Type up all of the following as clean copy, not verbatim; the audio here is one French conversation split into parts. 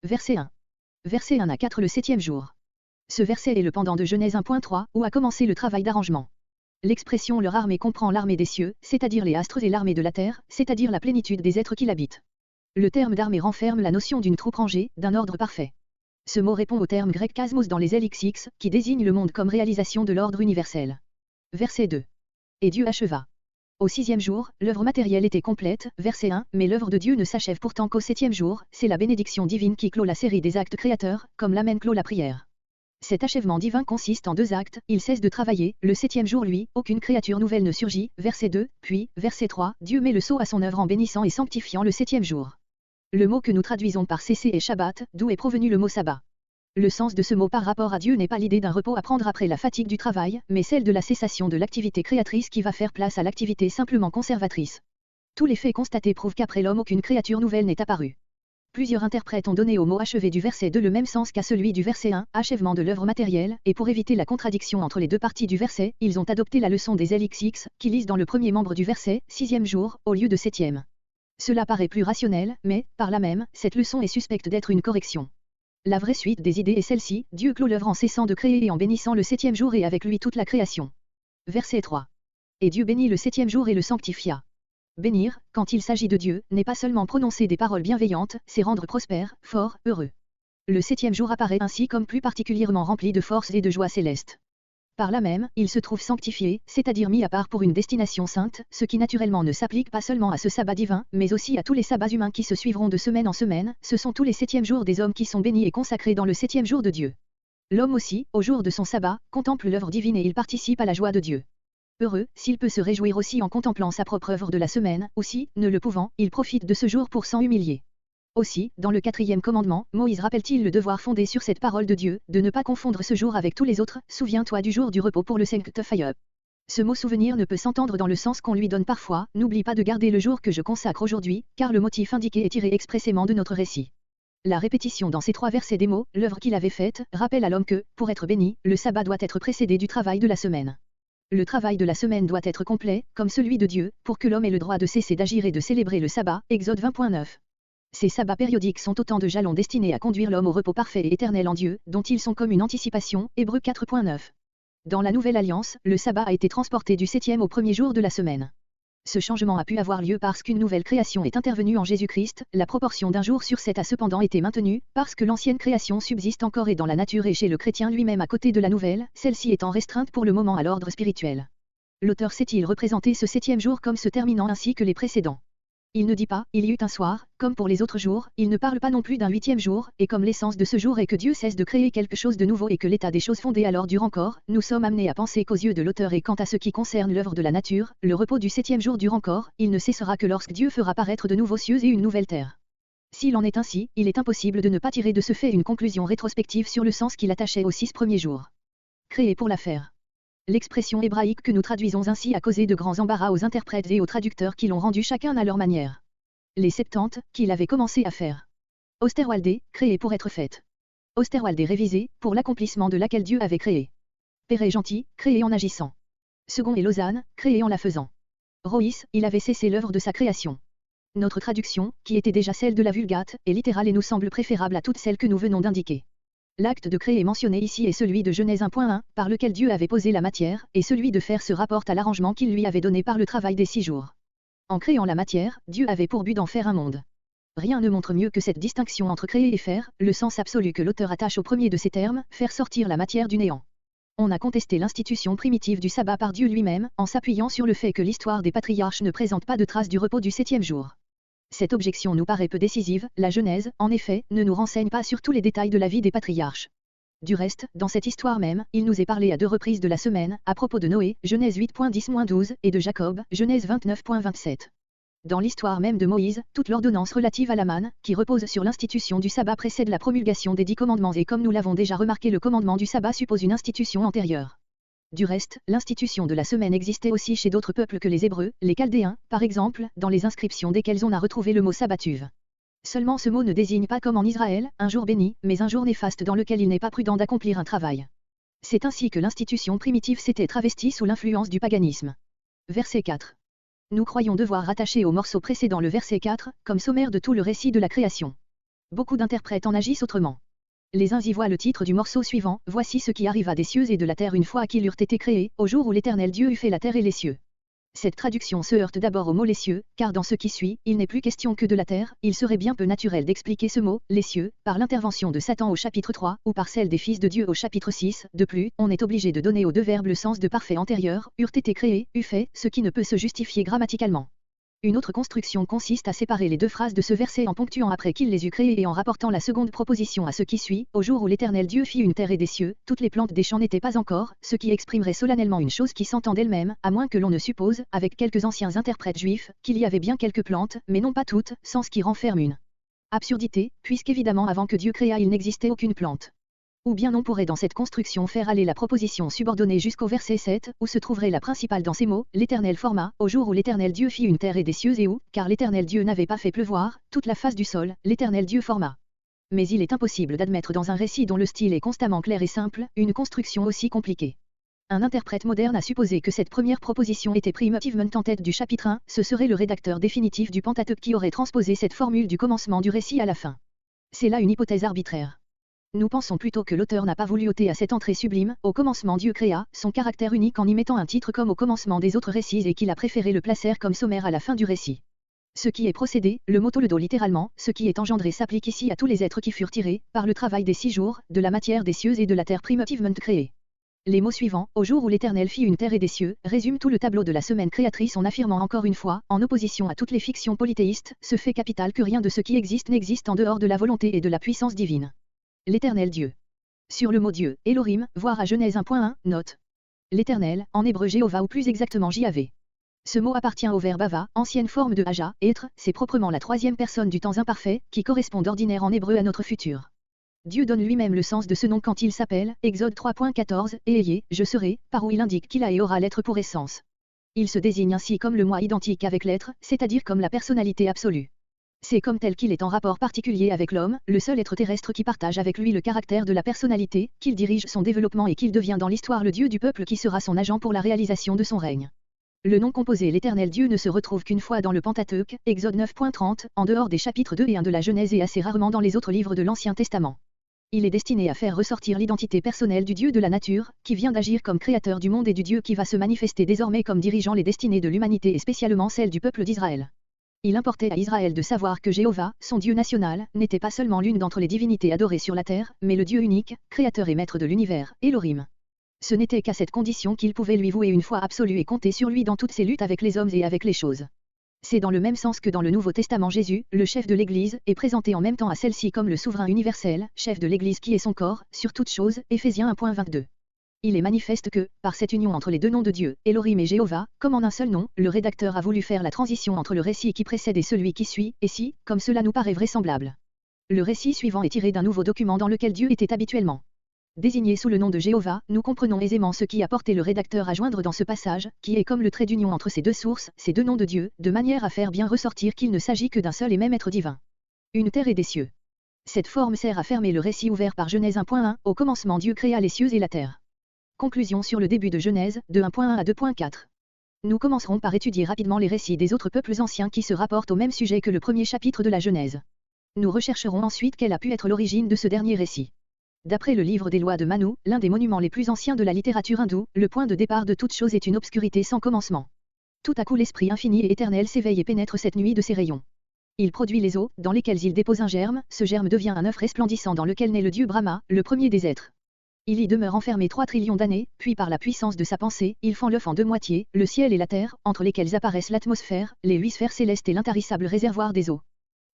Verset 1. Verset 1 à 4 le 7e jour. Ce verset est le pendant de Genèse 1.3, où a commencé le travail d'arrangement. L'expression leur armée comprend l'armée des cieux, c'est-à-dire les astres et l'armée de la terre, c'est-à-dire la plénitude des êtres qui l'habitent. Le terme d'armée renferme la notion d'une troupe rangée, d'un ordre parfait. Ce mot répond au terme grec cosmos dans les LXX, qui désigne le monde comme réalisation de l'ordre universel. Verset 2. Et Dieu acheva. Au 6e jour, l'œuvre matérielle était complète, verset 1, mais l'œuvre de Dieu ne s'achève pourtant qu'au 7e jour, c'est la bénédiction divine qui clôt la série des actes créateurs, comme l'Amen clôt la prière. Cet achèvement divin consiste en 2 actes, il cesse de travailler, le 7e jour lui, aucune créature nouvelle ne surgit, verset 2, puis, verset 3, Dieu met le sceau à son œuvre en bénissant et sanctifiant le 7e jour. Le mot que nous traduisons par cesser est Shabbat, d'où est provenu le mot sabbat. Le sens de ce mot par rapport à Dieu n'est pas l'idée d'un repos à prendre après la fatigue du travail, mais celle de la cessation de l'activité créatrice qui va faire place à l'activité simplement conservatrice. Tous les faits constatés prouvent qu'après l'homme aucune créature nouvelle n'est apparue. Plusieurs interprètes ont donné au mot achevé du verset 2 le même sens qu'à celui du verset 1, achèvement de l'œuvre matérielle, et pour éviter la contradiction entre les deux parties du verset, ils ont adopté la leçon des LXX, qui lisent dans le premier membre du verset, 6e jour, au lieu de 7e. Cela paraît plus rationnel, mais, par là même, cette leçon est suspecte d'être une correction. La vraie suite des idées est celle-ci, Dieu clôt l'œuvre en cessant de créer et en bénissant le 7e jour et avec lui toute la création. Verset 3. Et Dieu bénit le 7e jour et le sanctifia. Bénir, quand il s'agit de Dieu, n'est pas seulement prononcer des paroles bienveillantes, c'est rendre prospère, fort, heureux. Le 7e jour apparaît ainsi comme plus particulièrement rempli de force et de joie céleste. Par là même, il se trouve sanctifié, c'est-à-dire mis à part pour une destination sainte, ce qui naturellement ne s'applique pas seulement à ce sabbat divin, mais aussi à tous les sabbats humains qui se suivront de semaine en semaine, ce sont tous les 7e jours des hommes qui sont bénis et consacrés dans le 7e jour de Dieu. L'homme aussi, au jour de son sabbat, contemple l'œuvre divine et il participe à la joie de Dieu. Heureux, s'il peut se réjouir aussi en contemplant sa propre œuvre de la semaine, ou si, ne le pouvant, il profite de ce jour pour s'en humilier. Aussi, dans le 4e commandement, Moïse rappelle-t-il le devoir fondé sur cette parole de Dieu, de ne pas confondre ce jour avec tous les autres, souviens-toi du jour du repos pour le sanctifier. Ce mot souvenir ne peut s'entendre dans le sens qu'on lui donne parfois, n'oublie pas de garder le jour que je consacre aujourd'hui, car le motif indiqué est tiré expressément de notre récit. La répétition dans ces 3 versets des mots, l'œuvre qu'il avait faite, rappelle à l'homme que, pour être béni, le sabbat doit être précédé du travail de la semaine. Le travail de la semaine doit être complet, comme celui de Dieu, pour que l'homme ait le droit de cesser d'agir et de célébrer le sabbat, Exode 20.9. Ces sabbats périodiques sont autant de jalons destinés à conduire l'homme au repos parfait et éternel en Dieu, dont ils sont comme une anticipation, Hébreux 4.9. Dans la Nouvelle Alliance, le sabbat a été transporté du 7e au premier jour de la semaine. Ce changement a pu avoir lieu parce qu'une nouvelle création est intervenue en Jésus-Christ, la proportion d'un jour sur 7 a cependant été maintenue, parce que l'ancienne création subsiste encore et dans la nature et chez le chrétien lui-même à côté de la nouvelle, celle-ci étant restreinte pour le moment à l'ordre spirituel. L'auteur sait-il représenter ce 7e jour comme se terminant ainsi que les précédents? Il ne dit pas, il y eut un soir, comme pour les autres jours, il ne parle pas non plus d'un 8e jour, et comme l'essence de ce jour est que Dieu cesse de créer quelque chose de nouveau et que l'état des choses fondées alors dure encore, nous sommes amenés à penser qu'aux yeux de l'auteur et quant à ce qui concerne l'œuvre de la nature, le repos du 7e jour dure encore, il ne cessera que lorsque Dieu fera paraître de nouveaux cieux et une nouvelle terre. S'il en est ainsi, il est impossible de ne pas tirer de ce fait une conclusion rétrospective sur le sens qu'il attachait aux 6 premiers jours. Créé pour la faire. L'expression hébraïque que nous traduisons ainsi a causé de grands embarras aux interprètes et aux traducteurs qui l'ont rendu chacun à leur manière. Les 70, qu'il avait commencé à faire. Osterwalde, créé pour être faite. Osterwalde révisé, pour l'accomplissement de laquelle Dieu avait créé. Père gentil, créé en agissant. Second et Lausanne, créé en la faisant. Roïs, il avait cessé l'œuvre de sa création. Notre traduction, qui était déjà celle de la Vulgate, est littérale et nous semble préférable à toutes celles que nous venons d'indiquer. L'acte de créer mentionné ici est celui de Genèse 1.1, par lequel Dieu avait posé la matière, et celui de faire se rapporte à l'arrangement qu'il lui avait donné par le travail des 6 jours. En créant la matière, Dieu avait pour but d'en faire un monde. Rien ne montre mieux que cette distinction entre créer et faire, le sens absolu que l'auteur attache au premier de ces termes, faire sortir la matière du néant. On a contesté l'institution primitive du sabbat par Dieu lui-même, en s'appuyant sur le fait que l'histoire des patriarches ne présente pas de traces du repos du 7e jour. Cette objection nous paraît peu décisive, la Genèse, en effet, ne nous renseigne pas sur tous les détails de la vie des patriarches. Du reste, dans cette histoire même, il nous est parlé à 2 reprises de la semaine, à propos de Noé, Genèse 8.10-12, et de Jacob, Genèse 29.27. Dans l'histoire même de Moïse, toute l'ordonnance relative à la manne, qui repose sur l'institution du sabbat précède la promulgation des 10 commandements et comme nous l'avons déjà remarqué le commandement du sabbat suppose une institution antérieure. Du reste, l'institution de la semaine existait aussi chez d'autres peuples que les Hébreux, les Chaldéens, par exemple, dans les inscriptions desquelles on a retrouvé le mot sabbative. Seulement ce mot ne désigne pas comme en Israël, un jour béni, mais un jour néfaste dans lequel il n'est pas prudent d'accomplir un travail. C'est ainsi que l'institution primitive s'était travestie sous l'influence du paganisme. Verset 4. Nous croyons devoir rattacher au morceau précédent le verset 4, comme sommaire de tout le récit de la création. Beaucoup d'interprètes en agissent autrement. Les uns y voient le titre du morceau suivant, voici ce qui arriva des cieux et de la terre une fois qu'ils eurent été créés, au jour où l'Éternel Dieu eut fait la terre et les cieux. Cette traduction se heurte d'abord au mot les cieux, car dans ce qui suit, il n'est plus question que de la terre, il serait bien peu naturel d'expliquer ce mot, les cieux, par l'intervention de Satan au chapitre 3, ou par celle des fils de Dieu au chapitre 6, de plus, on est obligé de donner aux deux verbes le sens de parfait antérieur, eurent été créés, eut fait, ce qui ne peut se justifier grammaticalement. Une autre construction consiste à séparer les deux phrases de ce verset en ponctuant après qu'il les eut créées et en rapportant la seconde proposition à ce qui suit, au jour où l'Éternel Dieu fit une terre et des cieux, toutes les plantes des champs n'étaient pas encore, ce qui exprimerait solennellement une chose qui s'entend d'elle-même, à moins que l'on ne suppose, avec quelques anciens interprètes juifs, qu'il y avait bien quelques plantes, mais non pas toutes, sens qui renferme une absurdité, puisqu'évidemment avant que Dieu créât il n'existait aucune plante. Ou bien on pourrait dans cette construction faire aller la proposition subordonnée jusqu'au verset 7, où se trouverait la principale dans ces mots, l'Éternel forma, au jour où l'Éternel Dieu fit une terre et des cieux et où, car l'Éternel Dieu n'avait pas fait pleuvoir, toute la face du sol, l'Éternel Dieu forma. Mais il est impossible d'admettre dans un récit dont le style est constamment clair et simple, une construction aussi compliquée. Un interprète moderne a supposé que cette première proposition était primitivement en tête du chapitre 1, ce serait le rédacteur définitif du Pentateuque qui aurait transposé cette formule du commencement du récit à la fin. C'est là une hypothèse arbitraire. Nous pensons plutôt que l'auteur n'a pas voulu ôter à cette entrée sublime, au commencement Dieu créa, son caractère unique en y mettant un titre comme au commencement des autres récits et qu'il a préféré le placer comme sommaire à la fin du récit. Ce qui est procédé, le mot toledo littéralement, ce qui est engendré s'applique ici à tous les êtres qui furent tirés, par le travail des 6 jours, de la matière des cieux et de la terre primitivement créée. Les mots suivants, au jour où l'Éternel fit une terre et des cieux, résument tout le tableau de la semaine créatrice en affirmant encore une fois, en opposition à toutes les fictions polythéistes, ce fait capital que rien de ce qui existe n'existe en dehors de la volonté et de la puissance divine. L'Éternel Dieu. Sur le mot Dieu, Elohim, voir à Genèse 1.1, note. L'Éternel, en hébreu Jéhovah ou plus exactement JAV. Ce mot appartient au verbe ava, ancienne forme de haja, être, c'est proprement la troisième personne du temps imparfait, qui correspond d'ordinaire en hébreu à notre futur. Dieu donne lui-même le sens de ce nom quand il s'appelle, Exode 3.14, et ayez, je serai, par où il indique qu'il a et aura l'être pour essence. Il se désigne ainsi comme le moi identique avec l'être, c'est-à-dire comme la personnalité absolue. C'est comme tel qu'il est en rapport particulier avec l'homme, le seul être terrestre qui partage avec lui le caractère de la personnalité, qu'il dirige son développement et qu'il devient dans l'histoire le Dieu du peuple qui sera son agent pour la réalisation de son règne. Le nom composé l'Éternel Dieu ne se retrouve qu'une fois dans le Pentateuque, Exode 9.30, en dehors des chapitres 2 et 1 de la Genèse et assez rarement dans les autres livres de l'Ancien Testament. Il est destiné à faire ressortir l'identité personnelle du Dieu de la nature, qui vient d'agir comme créateur du monde et du Dieu qui va se manifester désormais comme dirigeant les destinées de l'humanité et spécialement celles du peuple d'Israël. Il importait à Israël de savoir que Jéhovah, son Dieu national, n'était pas seulement l'une d'entre les divinités adorées sur la terre, mais le Dieu unique, créateur et maître de l'univers, Elohim. Ce n'était qu'à cette condition qu'il pouvait lui vouer une foi absolue et compter sur lui dans toutes ses luttes avec les hommes et avec les choses. C'est dans le même sens que dans le Nouveau Testament Jésus, le chef de l'Église, est présenté en même temps à celle-ci comme le souverain universel, chef de l'Église qui est son corps, sur toute chose, Éphésiens 1.22. Il est manifeste que, par cette union entre les deux noms de Dieu, Elohim et Jéhovah, comme en un seul nom, le rédacteur a voulu faire la transition entre le récit qui précède et celui qui suit, et si, comme cela nous paraît vraisemblable. Le récit suivant est tiré d'un nouveau document dans lequel Dieu était habituellement désigné sous le nom de Jéhovah, nous comprenons aisément ce qui a porté le rédacteur à joindre dans ce passage, qui est comme le trait d'union entre ces deux sources, ces deux noms de Dieu, de manière à faire bien ressortir qu'il ne s'agit que d'un seul et même être divin. Une terre et des cieux. Cette forme sert à fermer le récit ouvert par Genèse 1.1, au commencement Dieu créa les cieux et la terre. Conclusion sur le début de Genèse, de 1.1 à 2.4. Nous commencerons par étudier rapidement les récits des autres peuples anciens qui se rapportent au même sujet que le premier chapitre de la Genèse. Nous rechercherons ensuite quelle a pu être l'origine de ce dernier récit. D'après le livre des lois de Manu, l'un des monuments les plus anciens de la littérature hindoue, le point de départ de toute chose est une obscurité sans commencement. Tout à coup l'esprit infini et éternel s'éveille et pénètre cette nuit de ses rayons. Il produit les eaux, dans lesquelles il dépose un germe, ce germe devient un œuf resplendissant dans lequel naît le dieu Brahma, le premier des êtres. Il y demeure enfermé 3 trillions d'années, puis par la puissance de sa pensée, il fend l'œuf en 2 moitiés, le ciel et la terre, entre lesquelles apparaissent l'atmosphère, les 8 sphères célestes et l'intarissable réservoir des eaux.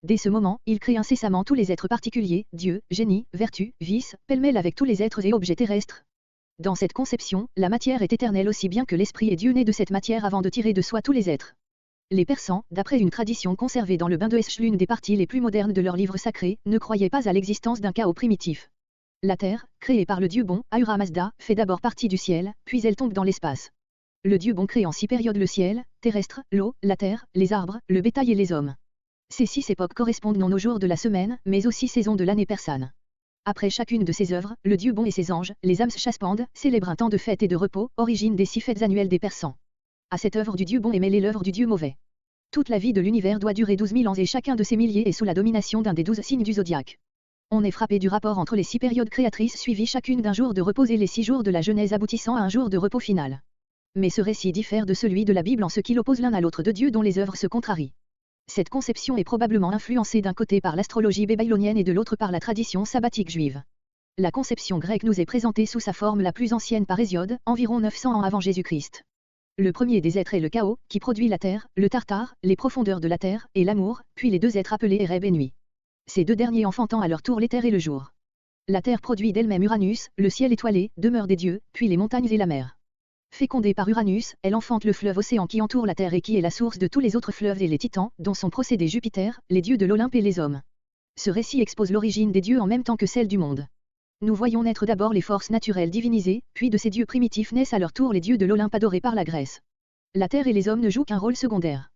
Dès ce moment, il crée incessamment tous les êtres particuliers, dieux, génies, vertus, vices, pêle-mêle avec tous les êtres et objets terrestres. Dans cette conception, la matière est éternelle aussi bien que l'esprit est Dieu né de cette matière avant de tirer de soi tous les êtres. Les Persans, d'après une tradition conservée dans le bain de Esch, l'une des parties les plus modernes de leur livre sacré, ne croyaient pas à l'existence d'un chaos primitif. La terre, créée par le dieu bon, Ahura Mazda, fait d'abord partie du ciel, puis elle tombe dans l'espace. Le dieu bon crée en 6 périodes le ciel, terrestre, l'eau, la terre, les arbres, le bétail et les hommes. Ces 6 époques correspondent non aux jours de la semaine, mais aux 6 saisons de l'année persane. Après chacune de ces œuvres, le dieu bon et ses anges, les âmes chaspandent, célèbrent un temps de fête et de repos, origine des 6 fêtes annuelles des Persans. À cette œuvre du dieu bon est mêlée l'œuvre du dieu mauvais. Toute la vie de l'univers doit durer 12 000 ans et chacun de ces milliers est sous la domination d'un des 12 signes du zodiaque. On est frappé du rapport entre les 6 périodes créatrices suivies chacune d'un jour de repos et les 6 jours de la Genèse aboutissant à un jour de repos final. Mais ce récit diffère de celui de la Bible en ce qu'il oppose l'un à l'autre de Dieu dont les œuvres se contrarient. Cette conception est probablement influencée d'un côté par l'astrologie babylonienne et de l'autre par la tradition sabbatique juive. La conception grecque nous est présentée sous sa forme la plus ancienne par Hésiode, environ 900 ans avant Jésus-Christ. Le premier des êtres est le chaos, qui produit la terre, le tartare, les profondeurs de la terre, et l'amour, puis les deux êtres appelés Ereb et Nuit. Ces deux derniers enfantant à leur tour l'éther et le jour. La terre produit d'elle-même Uranus, le ciel étoilé, demeure des dieux, puis les montagnes et la mer. Fécondée par Uranus, elle enfante le fleuve océan qui entoure la terre et qui est la source de tous les autres fleuves et les titans, dont sont procédés Jupiter, les dieux de l'Olympe et les hommes. Ce récit expose l'origine des dieux en même temps que celle du monde. Nous voyons naître d'abord les forces naturelles divinisées, puis de ces dieux primitifs naissent à leur tour les dieux de l'Olympe adorés par la Grèce. La terre et les hommes ne jouent qu'un rôle secondaire.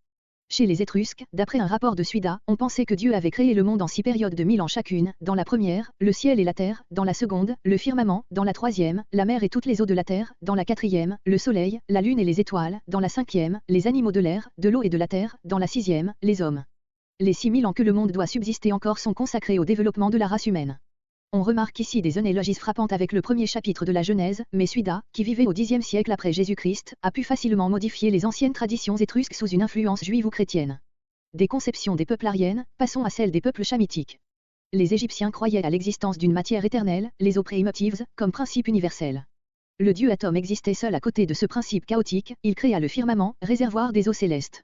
Chez les Étrusques, d'après un rapport de Suida, on pensait que Dieu avait créé le monde en 6 périodes de 1000 ans chacune, dans la première, le ciel et la terre, dans la seconde, le firmament, dans la troisième, la mer et toutes les eaux de la terre, dans la quatrième, le soleil, la lune et les étoiles, dans la cinquième, les animaux de l'air, de l'eau et de la terre, dans la sixième, les hommes. Les 6000 ans que le monde doit subsister encore sont consacrés au développement de la race humaine. On remarque ici des analogies frappantes avec le premier chapitre de la Genèse, mais Suida, qui vivait au Xe siècle après Jésus-Christ, a pu facilement modifier les anciennes traditions étrusques sous une influence juive ou chrétienne. Des conceptions des peuples ariennes, passons à celles des peuples chamitiques. Les Égyptiens croyaient à l'existence d'une matière éternelle, les eaux primitives, comme principe universel. Le dieu atome existait seul à côté de ce principe chaotique, il créa le firmament, réservoir des eaux célestes.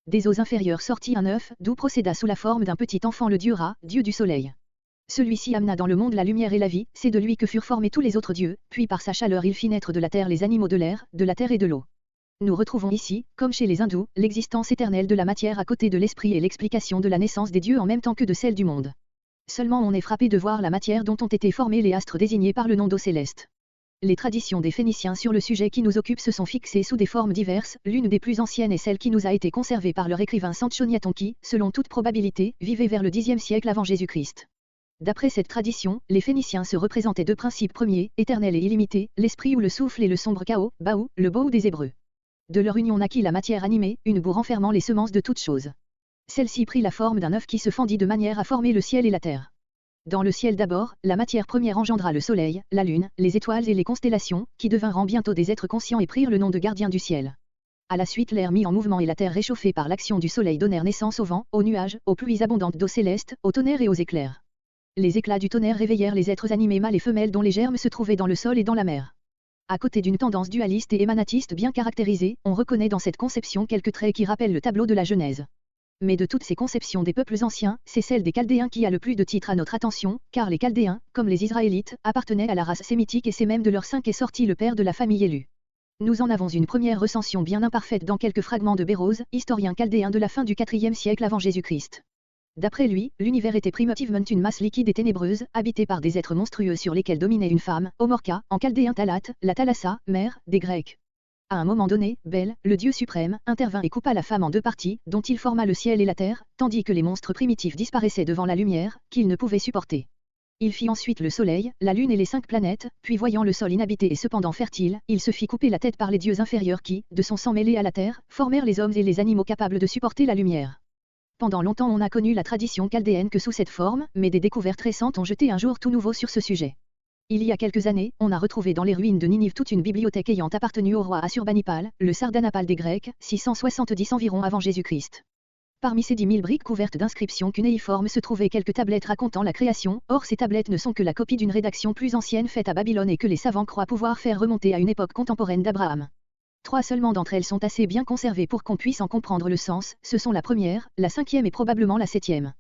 Des eaux inférieures sortit un œuf, d'où procéda sous la forme d'un petit enfant le dieu Ra, dieu du soleil. Celui-ci amena dans le monde la lumière et la vie, c'est de lui que furent formés tous les autres dieux, puis par sa chaleur il fit naître de la terre les animaux de l'air, de la terre et de l'eau. Nous retrouvons ici, comme chez les hindous, l'existence éternelle de la matière à côté de l'esprit et l'explication de la naissance des dieux en même temps que de celle du monde. Seulement on est frappé de voir la matière dont ont été formés les astres désignés par le nom d'eau céleste. Les traditions des Phéniciens sur le sujet qui nous occupe se sont fixées sous des formes diverses, l'une des plus anciennes est celle qui nous a été conservée par leur écrivain Sanchoniathon qui, selon toute probabilité, vivait vers le Xe siècle avant Jésus-Christ. D'après cette tradition, les Phéniciens se représentaient deux principes premiers, éternels et illimités, l'esprit ou le souffle et le sombre chaos, Baou, le Baou des Hébreux. De leur union naquit la matière animée, une boue renfermant les semences de toutes choses. Celle-ci prit la forme d'un œuf qui se fendit de manière à former le ciel et la terre. Dans le ciel d'abord, la matière première engendra le soleil, la lune, les étoiles et les constellations, qui devinrent bientôt des êtres conscients et prirent le nom de gardiens du ciel. À la suite l'air mis en mouvement et la terre réchauffée par l'action du soleil donnèrent naissance au vent, aux nuages, aux pluies abondantes d'eau céleste, au tonnerre et aux éclairs. Les éclats du tonnerre réveillèrent les êtres animés mâles et femelles dont les germes se trouvaient dans le sol et dans la mer. À côté d'une tendance dualiste et émanatiste bien caractérisée, on reconnaît dans cette conception quelques traits qui rappellent le tableau de la Genèse. Mais de toutes ces conceptions des peuples anciens, c'est celle des Chaldéens qui a le plus de titres à notre attention, car les Chaldéens, comme les Israélites, appartenaient à la race sémitique et c'est même de leur sein qu'est sorti le père de la famille élue. Nous en avons une première recension bien imparfaite dans quelques fragments de Bérose, historien chaldéen de la fin du IVe siècle avant Jésus-Christ. D'après lui, l'univers était primitivement une masse liquide et ténébreuse, habitée par des êtres monstrueux sur lesquels dominait une femme, Omorka, en chaldéen Talat, la Thalassa, mère, des Grecs. À un moment donné, Bel, le dieu suprême, intervint et coupa la femme en deux parties, dont il forma le ciel et la terre, tandis que les monstres primitifs disparaissaient devant la lumière, qu'ils ne pouvaient supporter. Il fit ensuite le soleil, la lune et les 5 planètes, puis voyant le sol inhabité et cependant fertile, il se fit couper la tête par les dieux inférieurs qui, de son sang mêlé à la terre, formèrent les hommes et les animaux capables de supporter la lumière. Pendant longtemps on a connu la tradition chaldéenne que sous cette forme, mais des découvertes récentes ont jeté un jour tout nouveau sur ce sujet. Il y a quelques années, on a retrouvé dans les ruines de Ninive toute une bibliothèque ayant appartenu au roi Assurbanipal, le Sardanapale des Grecs, 670 environ avant Jésus-Christ. Parmi ces 10 000 briques couvertes d'inscriptions cunéiformes se trouvaient quelques tablettes racontant la création, or ces tablettes ne sont que la copie d'une rédaction plus ancienne faite à Babylone et que les savants croient pouvoir faire remonter à une époque contemporaine d'Abraham. 3 seulement d'entre elles sont assez bien conservées pour qu'on puisse en comprendre le sens, ce sont la première, la 5e et probablement la 7e.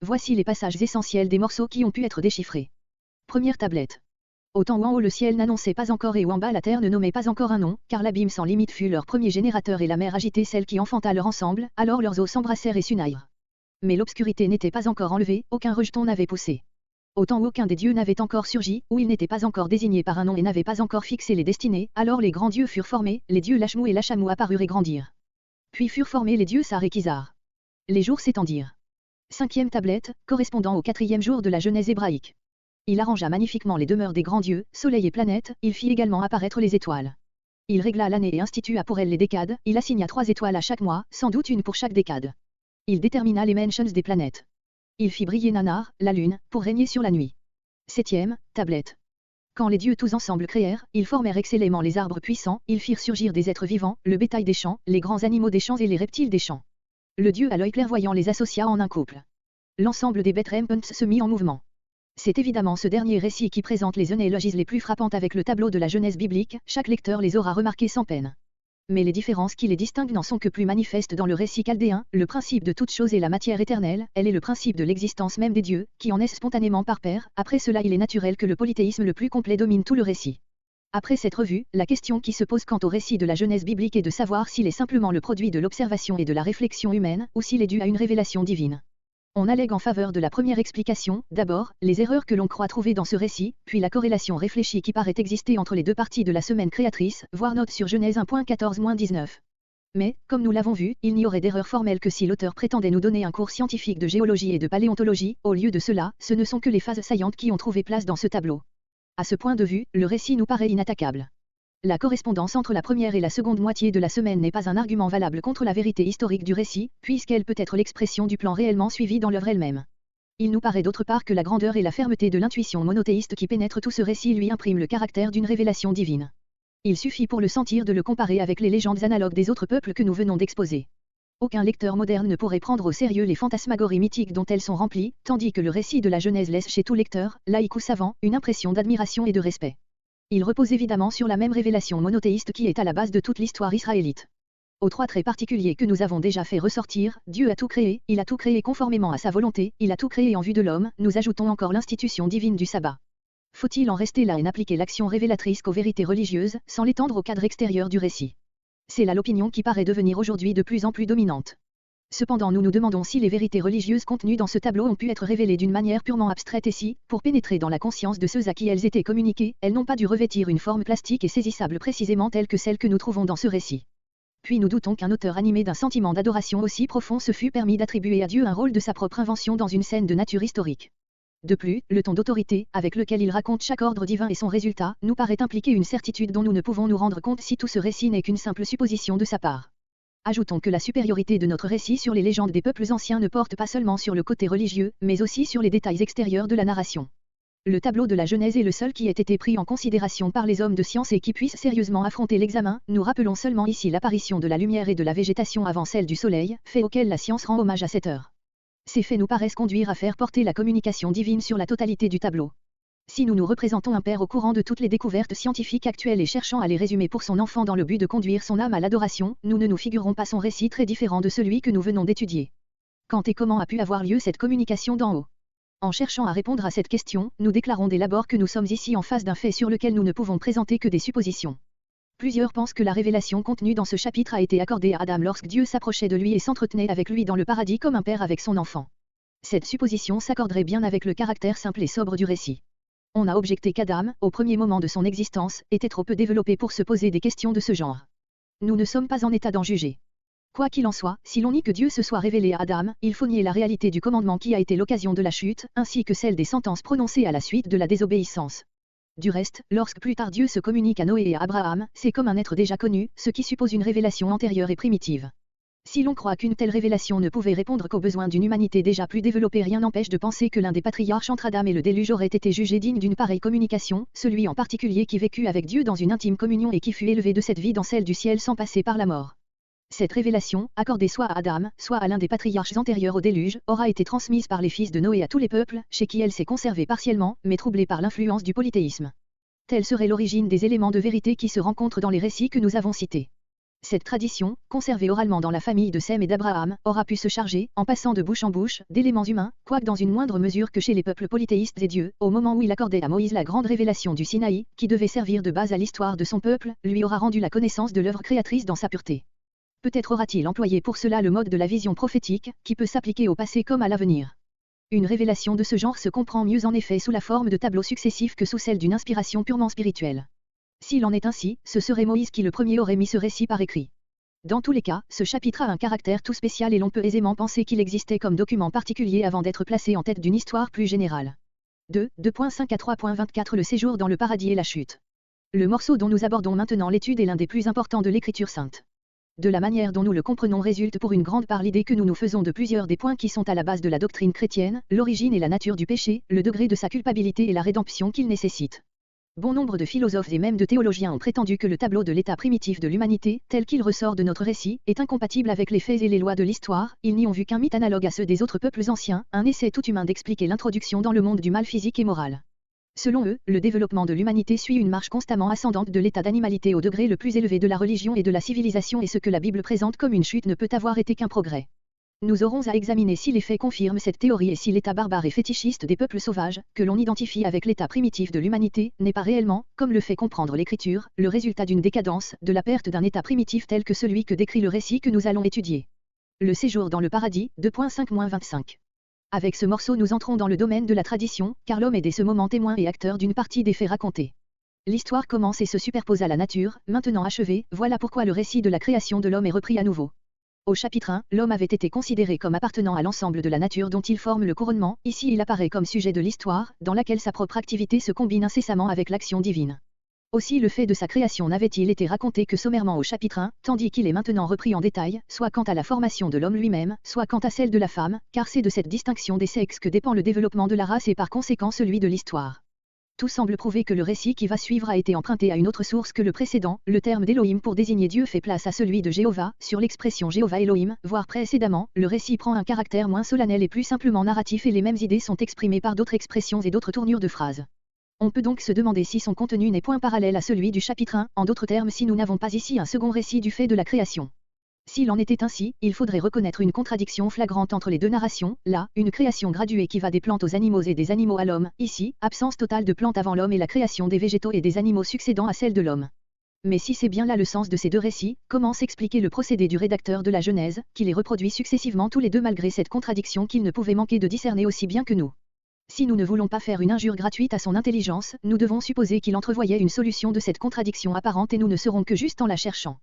Voici les passages essentiels des morceaux qui ont pu être déchiffrés. Première tablette. Autant où en haut le ciel n'annonçait pas encore et où en bas la terre ne nommait pas encore un nom, car l'abîme sans limite fut leur premier générateur et la mer agitait celle qui enfanta leur ensemble, alors leurs eaux s'embrassèrent et s'unirent. Mais l'obscurité n'était pas encore enlevée, aucun rejeton n'avait poussé. Autant où aucun des dieux n'avait encore surgi, où il n'était pas encore désigné par un nom et n'avait pas encore fixé les destinées, alors les grands dieux furent formés, les dieux Lachmou et Lachamou apparurent et grandirent. Puis furent formés les dieux Sar et Kizar. Les jours s'étendirent. 5e tablette, correspondant au 4e jour de la Genèse hébraïque. Il arrangea magnifiquement les demeures des grands dieux, soleil et planètes, il fit également apparaître les étoiles. Il régla l'année et institua pour elle les décades, il assigna 3 étoiles à chaque mois, sans doute une pour chaque décade. Il détermina les mentions des planètes. Il fit briller Nanar, la lune, pour régner sur la nuit. 7e, tablette. Quand les dieux tous ensemble créèrent, ils formèrent excellemment les arbres puissants, ils firent surgir des êtres vivants, le bétail des champs, les grands animaux des champs et les reptiles des champs. Le dieu à l'œil clairvoyant les associa en un couple. L'ensemble des bêtes rampants se mit en mouvement. C'est évidemment ce dernier récit qui présente les généalogies les plus frappantes avec le tableau de la Genèse biblique, chaque lecteur les aura remarquées sans peine. Mais les différences qui les distinguent n'en sont que plus manifestes dans le récit chaldéen, le principe de toute chose est la matière éternelle, elle est le principe de l'existence même des dieux, qui en naissent spontanément par pair, après cela il est naturel que le polythéisme le plus complet domine tout le récit. Après cette revue, la question qui se pose quant au récit de la Genèse biblique est de savoir s'il est simplement le produit de l'observation et de la réflexion humaine, ou s'il est dû à une révélation divine. On allègue en faveur de la première explication, d'abord, les erreurs que l'on croit trouver dans ce récit, puis la corrélation réfléchie qui paraît exister entre les deux parties de la semaine créatrice, voir note sur Genèse 1.14-19. Mais, comme nous l'avons vu, il n'y aurait d'erreur formelle que si l'auteur prétendait nous donner un cours scientifique de géologie et de paléontologie, au lieu de cela, ce ne sont que les phases saillantes qui ont trouvé place dans ce tableau. À ce point de vue, le récit nous paraît inattaquable. La correspondance entre la première et la seconde moitié de la semaine n'est pas un argument valable contre la vérité historique du récit, puisqu'elle peut être l'expression du plan réellement suivi dans l'œuvre elle-même. Il nous paraît d'autre part que la grandeur et la fermeté de l'intuition monothéiste qui pénètre tout ce récit lui impriment le caractère d'une révélation divine. Il suffit pour le sentir de le comparer avec les légendes analogues des autres peuples que nous venons d'exposer. Aucun lecteur moderne ne pourrait prendre au sérieux les fantasmagories mythiques dont elles sont remplies, tandis que le récit de la Genèse laisse chez tout lecteur, laïc ou savant, une impression d'admiration et de respect. Il repose évidemment sur la même révélation monothéiste qui est à la base de toute l'histoire israélite. Aux 3 traits particuliers que nous avons déjà fait ressortir, Dieu a tout créé, il a tout créé conformément à sa volonté, il a tout créé en vue de l'homme, nous ajoutons encore l'institution divine du sabbat. Faut-il en rester là et n'appliquer l'action révélatrice qu'aux vérités religieuses, sans l'étendre au cadre extérieur du récit? C'est là l'opinion qui paraît devenir aujourd'hui de plus en plus dominante. Cependant nous nous demandons si les vérités religieuses contenues dans ce tableau ont pu être révélées d'une manière purement abstraite et si, pour pénétrer dans la conscience de ceux à qui elles étaient communiquées, elles n'ont pas dû revêtir une forme plastique et saisissable précisément telle que celle que nous trouvons dans ce récit. Puis nous doutons qu'un auteur animé d'un sentiment d'adoration aussi profond se fût permis d'attribuer à Dieu un rôle de sa propre invention dans une scène de nature historique. De plus, le ton d'autorité, avec lequel il raconte chaque ordre divin et son résultat, nous paraît impliquer une certitude dont nous ne pouvons nous rendre compte si tout ce récit n'est qu'une simple supposition de sa part. Ajoutons que la supériorité de notre récit sur les légendes des peuples anciens ne porte pas seulement sur le côté religieux, mais aussi sur les détails extérieurs de la narration. Le tableau de la Genèse est le seul qui ait été pris en considération par les hommes de science et qui puisse sérieusement affronter l'examen. Nous rappelons seulement ici l'apparition de la lumière et de la végétation avant celle du soleil, fait auquel la science rend hommage à cette heure. Ces faits nous paraissent conduire à faire porter la communication divine sur la totalité du tableau. Si nous nous représentons un père au courant de toutes les découvertes scientifiques actuelles et cherchant à les résumer pour son enfant dans le but de conduire son âme à l'adoration, nous ne nous figurons pas son récit très différent de celui que nous venons d'étudier. Quand et comment a pu avoir lieu cette communication d'en haut? En cherchant à répondre à cette question, nous déclarons dès l'abord que nous sommes ici en face d'un fait sur lequel nous ne pouvons présenter que des suppositions. Plusieurs pensent que la révélation contenue dans ce chapitre a été accordée à Adam lorsque Dieu s'approchait de lui et s'entretenait avec lui dans le paradis comme un père avec son enfant. Cette supposition s'accorderait bien avec le caractère simple et sobre du récit. On a objecté qu'Adam, au premier moment de son existence, était trop peu développé pour se poser des questions de ce genre. Nous ne sommes pas en état d'en juger. Quoi qu'il en soit, si l'on nie que Dieu se soit révélé à Adam, il faut nier la réalité du commandement qui a été l'occasion de la chute, ainsi que celle des sentences prononcées à la suite de la désobéissance. Du reste, lorsque plus tard Dieu se communique à Noé et à Abraham, c'est comme un être déjà connu, ce qui suppose une révélation antérieure et primitive. Si l'on croit qu'une telle révélation ne pouvait répondre qu'aux besoins d'une humanité déjà plus développée, rien n'empêche de penser que l'un des patriarches entre Adam et le déluge aurait été jugé digne d'une pareille communication, celui en particulier qui vécut avec Dieu dans une intime communion et qui fut élevé de cette vie dans celle du ciel sans passer par la mort. Cette révélation, accordée soit à Adam, soit à l'un des patriarches antérieurs au déluge, aura été transmise par les fils de Noé à tous les peuples, chez qui elle s'est conservée partiellement, mais troublée par l'influence du polythéisme. Telle serait l'origine des éléments de vérité qui se rencontrent dans les récits que nous avons cités. Cette tradition, conservée oralement dans la famille de Sem et d'Abraham, aura pu se charger, en passant de bouche en bouche, d'éléments humains, quoique dans une moindre mesure que chez les peuples polythéistes et Dieu, au moment où il accordait à Moïse la grande révélation du Sinaï, qui devait servir de base à l'histoire de son peuple, lui aura rendu la connaissance de l'œuvre créatrice dans sa pureté. Peut-être aura-t-il employé pour cela le mode de la vision prophétique, qui peut s'appliquer au passé comme à l'avenir. Une révélation de ce genre se comprend mieux en effet sous la forme de tableaux successifs que sous celle d'une inspiration purement spirituelle. S'il en est ainsi, ce serait Moïse qui le premier aurait mis ce récit par écrit. Dans tous les cas, ce chapitre a un caractère tout spécial et l'on peut aisément penser qu'il existait comme document particulier avant d'être placé en tête d'une histoire plus générale. 2.5 à 3.24 Le séjour dans le paradis et la chute. Le morceau dont nous abordons maintenant l'étude est l'un des plus importants de l'Écriture sainte. De la manière dont nous le comprenons résulte pour une grande part l'idée que nous nous faisons de plusieurs des points qui sont à la base de la doctrine chrétienne, l'origine et la nature du péché, le degré de sa culpabilité et la rédemption qu'il nécessite. Bon nombre de philosophes et même de théologiens ont prétendu que le tableau de l'état primitif de l'humanité, tel qu'il ressort de notre récit, est incompatible avec les faits et les lois de l'histoire. Ils n'y ont vu qu'un mythe analogue à ceux des autres peuples anciens, un essai tout humain d'expliquer l'introduction dans le monde du mal physique et moral. Selon eux, le développement de l'humanité suit une marche constamment ascendante de l'état d'animalité au degré le plus élevé de la religion et de la civilisation, et ce que la Bible présente comme une chute ne peut avoir été qu'un progrès. Nous aurons à examiner si les faits confirment cette théorie et si l'état barbare et fétichiste des peuples sauvages, que l'on identifie avec l'état primitif de l'humanité, n'est pas réellement, comme le fait comprendre l'Écriture, le résultat d'une décadence, de la perte d'un état primitif tel que celui que décrit le récit que nous allons étudier. Le séjour dans le paradis, 2.5-25. Avec ce morceau nous entrons dans le domaine de la tradition, car l'homme est dès ce moment témoin et acteur d'une partie des faits racontés. L'histoire commence et se superpose à la nature, maintenant achevée, voilà pourquoi le récit de la création de l'homme est repris à nouveau. Au chapitre 1, l'homme avait été considéré comme appartenant à l'ensemble de la nature dont il forme le couronnement, ici il apparaît comme sujet de l'histoire, dans laquelle sa propre activité se combine incessamment avec l'action divine. Aussi le fait de sa création n'avait-il été raconté que sommairement au chapitre 1, tandis qu'il est maintenant repris en détail, soit quant à la formation de l'homme lui-même, soit quant à celle de la femme, car c'est de cette distinction des sexes que dépend le développement de la race et par conséquent celui de l'histoire. Tout semble prouver que le récit qui va suivre a été emprunté à une autre source que le précédent, le terme d'Élohim pour désigner Dieu fait place à celui de Jéhovah, sur l'expression Jéhovah Elohim, voire précédemment, le récit prend un caractère moins solennel et plus simplement narratif et les mêmes idées sont exprimées par d'autres expressions et d'autres tournures de phrases. On peut donc se demander si son contenu n'est point parallèle à celui du chapitre 1, en d'autres termes si nous n'avons pas ici un second récit du fait de la création. S'il en était ainsi, il faudrait reconnaître une contradiction flagrante entre les deux narrations, là, une création graduée qui va des plantes aux animaux et des animaux à l'homme, ici, absence totale de plantes avant l'homme et la création des végétaux et des animaux succédant à celle de l'homme. Mais si c'est bien là le sens de ces deux récits, comment s'expliquer le procédé du rédacteur de la Genèse, qui les reproduit successivement tous les deux malgré cette contradiction qu'il ne pouvait manquer de discerner aussi bien que nous? Si nous ne voulons pas faire une injure gratuite à son intelligence, nous devons supposer qu'il entrevoyait une solution de cette contradiction apparente et nous ne serons que juste en la cherchant.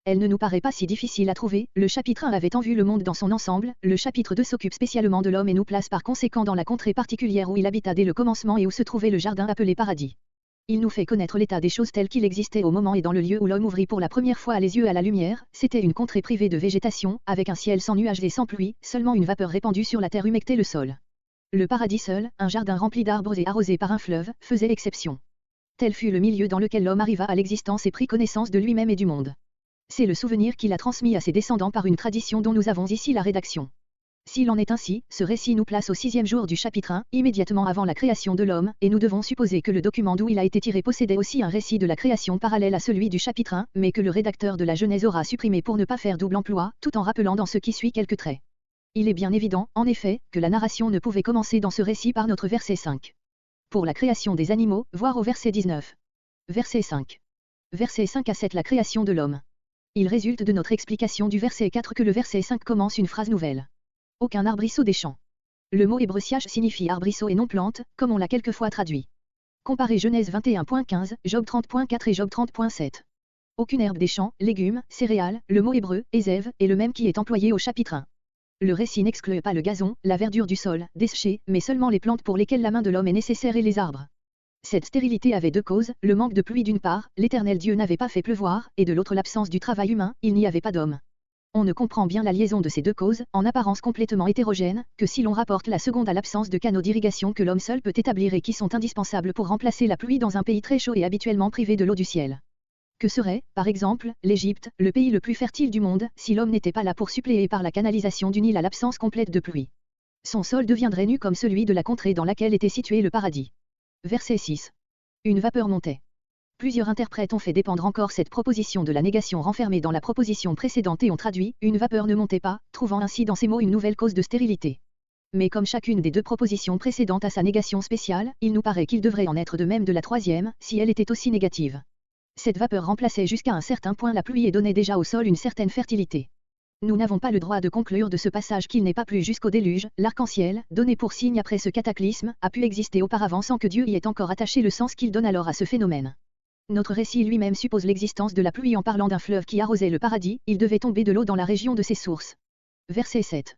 Elle ne nous paraît pas si difficile à trouver, le chapitre 1 avait en vue le monde dans son ensemble, le chapitre 2 s'occupe spécialement de l'homme et nous place par conséquent dans la contrée particulière où il habita dès le commencement et où se trouvait le jardin appelé paradis. Il nous fait connaître l'état des choses tel qu'il existait au moment et dans le lieu où l'homme ouvrit pour la première fois les yeux à la lumière, c'était une contrée privée de végétation, avec un ciel sans nuages et sans pluie, seulement une vapeur répandue sur la terre humectait le sol. Le paradis seul, un jardin rempli d'arbres et arrosé par un fleuve, faisait exception. Tel fut le milieu dans lequel l'homme arriva à l'existence et prit connaissance de lui-même et du monde. C'est le souvenir qu'il a transmis à ses descendants par une tradition dont nous avons ici la rédaction. S'il en est ainsi, ce récit nous place au 6e jour du chapitre 1, immédiatement avant la création de l'homme, et nous devons supposer que le document d'où il a été tiré possédait aussi un récit de la création parallèle à celui du chapitre 1, mais que le rédacteur de la Genèse aura supprimé pour ne pas faire double emploi, tout en rappelant dans ce qui suit quelques traits. Il est bien évident, en effet, que la narration ne pouvait commencer dans ce récit par notre verset 5. Pour la création des animaux, voir au verset 19. Verset 5. Verset 5 à 7 la création de l'homme. Il résulte de notre explication du verset 4 que le verset 5 commence une phrase nouvelle. Aucun arbrisseau des champs. Le mot hébreu siach signifie arbrisseau et non plante, comme on l'a quelquefois traduit. Comparez Genèse 21.15, Job 30.4 et Job 30.7. Aucune herbe des champs, légumes, céréales, le mot hébreu, ézève, est le même qui est employé au chapitre 1. Le récit n'exclut pas le gazon, la verdure du sol, desséchée, mais seulement les plantes pour lesquelles la main de l'homme est nécessaire et les arbres. Cette stérilité avait deux causes, le manque de pluie d'une part, l'Éternel Dieu n'avait pas fait pleuvoir, et de l'autre l'absence du travail humain, il n'y avait pas d'homme. On ne comprend bien la liaison de ces deux causes, en apparence complètement hétérogènes, que si l'on rapporte la seconde à l'absence de canaux d'irrigation que l'homme seul peut établir et qui sont indispensables pour remplacer la pluie dans un pays très chaud et habituellement privé de l'eau du ciel. Que serait, par exemple, l'Égypte, le pays le plus fertile du monde, si l'homme n'était pas là pour suppléer par la canalisation du Nil à l'absence complète de pluie? Son sol deviendrait nu comme celui de la contrée dans laquelle était situé le paradis. Verset 6. Une vapeur montait. Plusieurs interprètes ont fait dépendre encore cette proposition de la négation renfermée dans la proposition précédente et ont traduit « une vapeur ne montait pas », trouvant ainsi dans ces mots une nouvelle cause de stérilité. Mais comme chacune des deux propositions précédentes a sa négation spéciale, il nous paraît qu'il devrait en être de même de la troisième, si elle était aussi négative. Cette vapeur remplaçait jusqu'à un certain point la pluie et donnait déjà au sol une certaine fertilité. Nous n'avons pas le droit de conclure de ce passage qu'il n'est pas plu jusqu'au déluge, l'arc-en-ciel, donné pour signe après ce cataclysme, a pu exister auparavant sans que Dieu y ait encore attaché le sens qu'il donne alors à ce phénomène. Notre récit lui-même suppose l'existence de la pluie en parlant d'un fleuve qui arrosait le paradis, il devait tomber de l'eau dans la région de ses sources. Verset 7.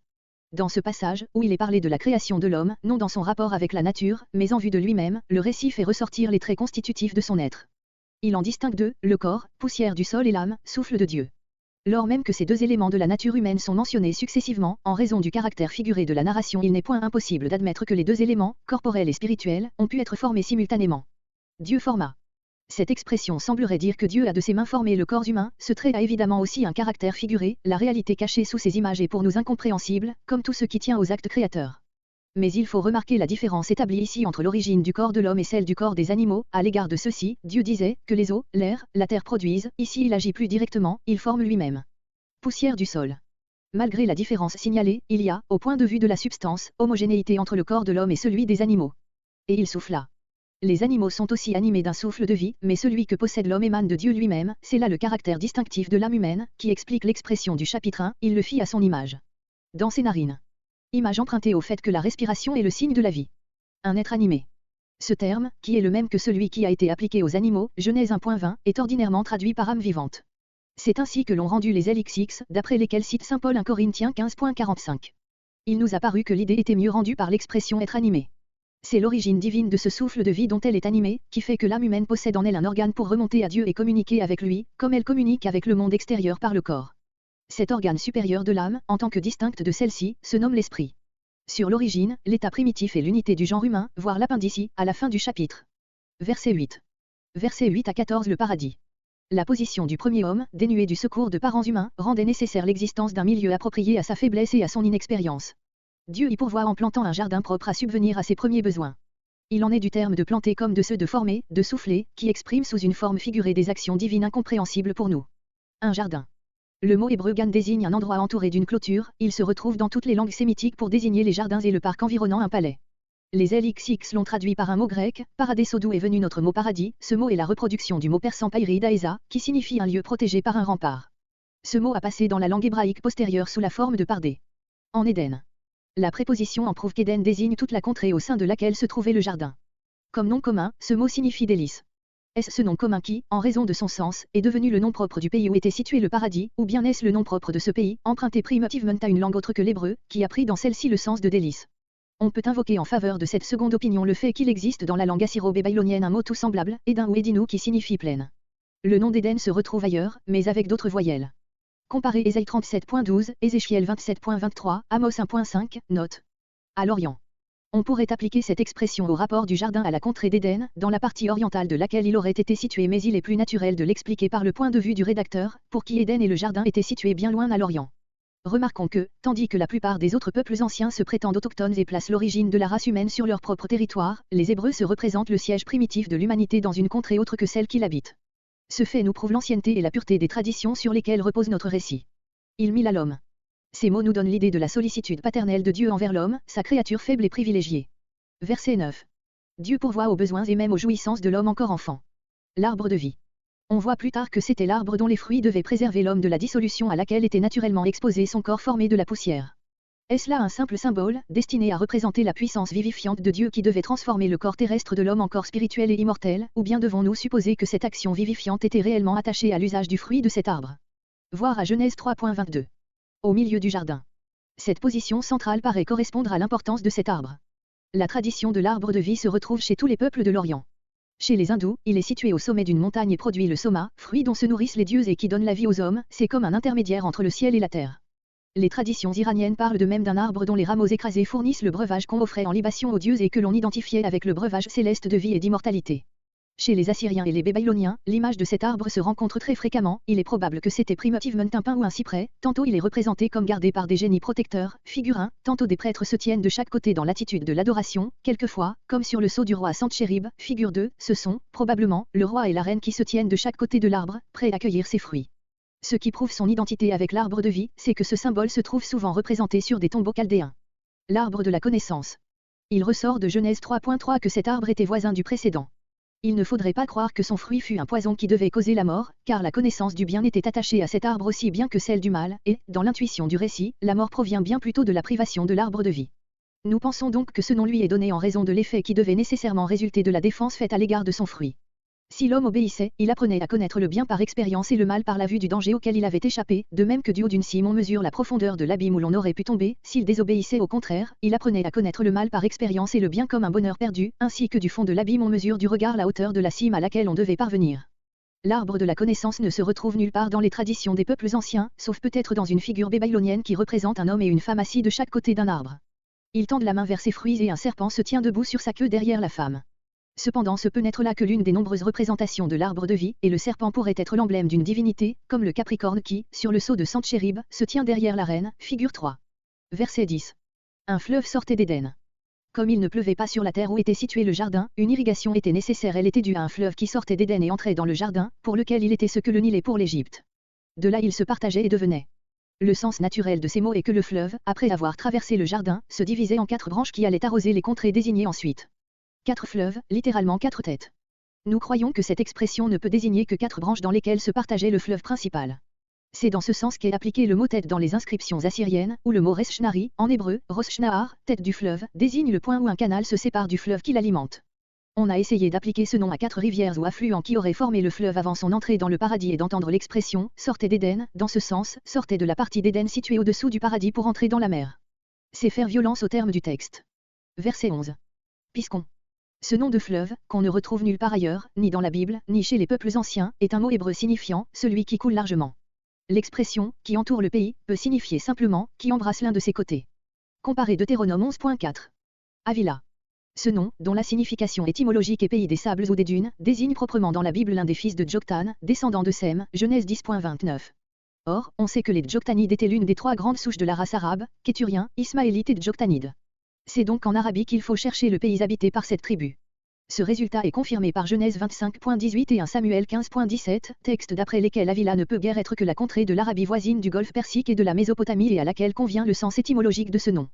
Dans ce passage, où il est parlé de la création de l'homme, non dans son rapport avec la nature, mais en vue de lui-même, le récit fait ressortir les traits constitutifs de son être. Il en distingue deux, le corps, poussière du sol et l'âme, souffle de Dieu. Lors même que ces deux éléments de la nature humaine sont mentionnés successivement, en raison du caractère figuré de la narration, il n'est point impossible d'admettre que les deux éléments, corporels et spirituels, ont pu être formés simultanément. Dieu forma. Cette expression semblerait dire que Dieu a de ses mains formé le corps humain, ce trait a évidemment aussi un caractère figuré, la réalité cachée sous ces images est pour nous incompréhensible, comme tout ce qui tient aux actes créateurs. Mais il faut remarquer la différence établie ici entre l'origine du corps de l'homme et celle du corps des animaux. À l'égard de ceux-ci, Dieu disait que les eaux, l'air, la terre produisent, ici il agit plus directement, il forme lui-même. Poussière du sol. Malgré la différence signalée, il y a, au point de vue de la substance, homogénéité entre le corps de l'homme et celui des animaux. Et il souffla. Les animaux sont aussi animés d'un souffle de vie, mais celui que possède l'homme émane de Dieu lui-même, c'est là le caractère distinctif de l'âme humaine, qui explique l'expression du chapitre 1, il le fit à son image. Dans ses narines. Image empruntée au fait que la respiration est le signe de la vie. Un être animé. Ce terme, qui est le même que celui qui a été appliqué aux animaux, Genèse 1.20, est ordinairement traduit par âme vivante. C'est ainsi que l'ont rendu les LXX, d'après lesquels cite saint Paul 1 Corinthiens 15.45. Il nous a paru que l'idée était mieux rendue par l'expression être animé. C'est l'origine divine de ce souffle de vie dont elle est animée, qui fait que l'âme humaine possède en elle un organe pour remonter à Dieu et communiquer avec lui, comme elle communique avec le monde extérieur par le corps. Cet organe supérieur de l'âme, en tant que distincte de celle-ci, se nomme l'esprit. Sur l'origine, l'état primitif et l'unité du genre humain, voir l'appendice, à la fin du chapitre. Verset 8. Versets 8 à 14. Le paradis. La position du premier homme, dénué du secours de parents humains, rendait nécessaire l'existence d'un milieu approprié à sa faiblesse et à son inexpérience. Dieu y pourvoit en plantant un jardin propre à subvenir à ses premiers besoins. Il en est du terme de planter comme de ceux de former, de souffler, qui expriment sous une forme figurée des actions divines incompréhensibles pour nous. Un jardin. Le mot hébreu gan désigne un endroit entouré d'une clôture, il se retrouve dans toutes les langues sémitiques pour désigner les jardins et le parc environnant un palais. Les LXX l'ont traduit par un mot grec, paradéso d'où est venu notre mot paradis, ce mot est la reproduction du mot persan païri daïsa, qui signifie un lieu protégé par un rempart. Ce mot a passé dans la langue hébraïque postérieure sous la forme de pardé. En Éden. La préposition en prouve qu'Éden désigne toute la contrée au sein de laquelle se trouvait le jardin. Comme nom commun, ce mot signifie délice. Est-ce ce nom commun qui, en raison de son sens, est devenu le nom propre du pays où était situé le paradis, ou bien est-ce le nom propre de ce pays, emprunté primitivement à une langue autre que l'hébreu, qui a pris dans celle-ci le sens de délice? On peut invoquer en faveur de cette seconde opinion le fait qu'il existe dans la langue assyro-babylonienne un mot tout semblable, Éden ou Édinu qui signifie plaine. Le nom d'Éden se retrouve ailleurs, mais avec d'autres voyelles. Comparez Ésaïe 37.12, Ézéchiel 27.23, Amos 1.5, note. À l'Orient. On pourrait appliquer cette expression au rapport du jardin à la contrée d'Éden, dans la partie orientale de laquelle il aurait été situé, mais il est plus naturel de l'expliquer par le point de vue du rédacteur, pour qui Éden et le jardin étaient situés bien loin à l'Orient. Remarquons que, tandis que la plupart des autres peuples anciens se prétendent autochtones et placent l'origine de la race humaine sur leur propre territoire, les Hébreux se représentent le siège primitif de l'humanité dans une contrée autre que celle qui l'habite. Ce fait nous prouve l'ancienneté et la pureté des traditions sur lesquelles repose notre récit. Il mit à l'homme. Ces mots nous donnent l'idée de la sollicitude paternelle de Dieu envers l'homme, sa créature faible et privilégiée. Verset 9. Dieu pourvoit aux besoins et même aux jouissances de l'homme encore enfant. L'arbre de vie. On voit plus tard que c'était l'arbre dont les fruits devaient préserver l'homme de la dissolution à laquelle était naturellement exposé son corps formé de la poussière. Est-ce là un simple symbole, destiné à représenter la puissance vivifiante de Dieu qui devait transformer le corps terrestre de l'homme en corps spirituel et immortel, ou bien devons-nous supposer que cette action vivifiante était réellement attachée à l'usage du fruit de cet arbre? Voir à Genèse 3.22. Au milieu du jardin. Cette position centrale paraît correspondre à l'importance de cet arbre. La tradition de l'arbre de vie se retrouve chez tous les peuples de l'Orient. Chez les hindous, il est situé au sommet d'une montagne et produit le soma, fruit dont se nourrissent les dieux et qui donne la vie aux hommes, c'est comme un intermédiaire entre le ciel et la terre. Les traditions iraniennes parlent de même d'un arbre dont les rameaux écrasés fournissent le breuvage qu'on offrait en libation aux dieux et que l'on identifiait avec le breuvage céleste de vie et d'immortalité. Chez les Assyriens et les Babyloniens, l'image de cet arbre se rencontre très fréquemment, il est probable que c'était primitivement un pin ou un cyprès, tantôt il est représenté comme gardé par des génies protecteurs, figurins, tantôt des prêtres se tiennent de chaque côté dans l'attitude de l'adoration, quelquefois, comme sur le sceau du roi Sentchérib, figure 2, ce sont, probablement, le roi et la reine qui se tiennent de chaque côté de l'arbre, prêts à accueillir ses fruits. Ce qui prouve son identité avec l'arbre de vie, c'est que ce symbole se trouve souvent représenté sur des tombeaux chaldéens. L'arbre de la connaissance. Il ressort de Genèse 3.3 que cet arbre était voisin du précédent. Il ne faudrait pas croire que son fruit fut un poison qui devait causer la mort, car la connaissance du bien était attachée à cet arbre aussi bien que celle du mal, et, dans l'intuition du récit, la mort provient bien plutôt de la privation de l'arbre de vie. Nous pensons donc que ce nom lui est donné en raison de l'effet qui devait nécessairement résulter de la défense faite à l'égard de son fruit. Si l'homme obéissait, il apprenait à connaître le bien par expérience et le mal par la vue du danger auquel il avait échappé, de même que du haut d'une cime on mesure la profondeur de l'abîme où l'on aurait pu tomber, s'il désobéissait au contraire, il apprenait à connaître le mal par expérience et le bien comme un bonheur perdu, ainsi que du fond de l'abîme on mesure du regard la hauteur de la cime à laquelle on devait parvenir. L'arbre de la connaissance ne se retrouve nulle part dans les traditions des peuples anciens, sauf peut-être dans une figure babylonienne qui représente un homme et une femme assis de chaque côté d'un arbre. Ils tendent la main vers ses fruits et un serpent se tient debout sur sa queue derrière la femme. Cependant ce peut n'être là que l'une des nombreuses représentations de l'arbre de vie, et le serpent pourrait être l'emblème d'une divinité, comme le Capricorne qui, sur le sceau de Senchérib, se tient derrière la reine, figure 3. Verset 10. Un fleuve sortait d'Éden. Comme il ne pleuvait pas sur la terre où était situé le jardin, une irrigation était nécessaire. Elle était due à un fleuve qui sortait d'Éden et entrait dans le jardin, pour lequel il était ce que le Nil est pour l'Égypte. De là il se partageait et devenait. Le sens naturel de ces mots est que le fleuve, après avoir traversé le jardin, se divisait en 4 branches qui allaient arroser les contrées désignées ensuite. 4 fleuves, littéralement 4 têtes. Nous croyons que cette expression ne peut désigner que 4 branches dans lesquelles se partageait le fleuve principal. C'est dans ce sens qu'est appliqué le mot tête dans les inscriptions assyriennes, où le mot Resh-Shnari, en hébreu, Rosh-Shnahar, tête du fleuve, désigne le point où un canal se sépare du fleuve qui l'alimente. On a essayé d'appliquer ce nom à 4 rivières ou affluents qui auraient formé le fleuve avant son entrée dans le paradis et d'entendre l'expression « sortez d'Éden », dans ce sens, sortez de la partie d'Éden située au-dessous du paradis pour entrer dans la mer. C'est faire violence au terme du texte. Verset 11. Piscon. Ce nom de fleuve, qu'on ne retrouve nulle part ailleurs, ni dans la Bible, ni chez les peuples anciens, est un mot hébreu signifiant « celui qui coule largement ». L'expression « qui entoure le pays » peut signifier simplement « qui embrasse l'un de ses côtés ». Comparez Deutéronome 11.4. Avila. Ce nom, dont la signification étymologique est pays des sables ou des dunes, désigne proprement dans la Bible l'un des fils de Joktan, descendant de Sem, Genèse 10.29. Or, on sait que les Djoktanides étaient l'une des 3 grandes souches de la race arabe, Kéturiens, Ismaélites et Djoktanides. C'est donc en Arabie qu'il faut chercher le pays habité par cette tribu. Ce résultat est confirmé par Genèse 25.18 et 1 Samuel 15.17, textes d'après lesquels Avila ne peut guère être que la contrée de l'Arabie voisine du Golfe Persique et de la Mésopotamie et à laquelle convient le sens étymologique de ce nom.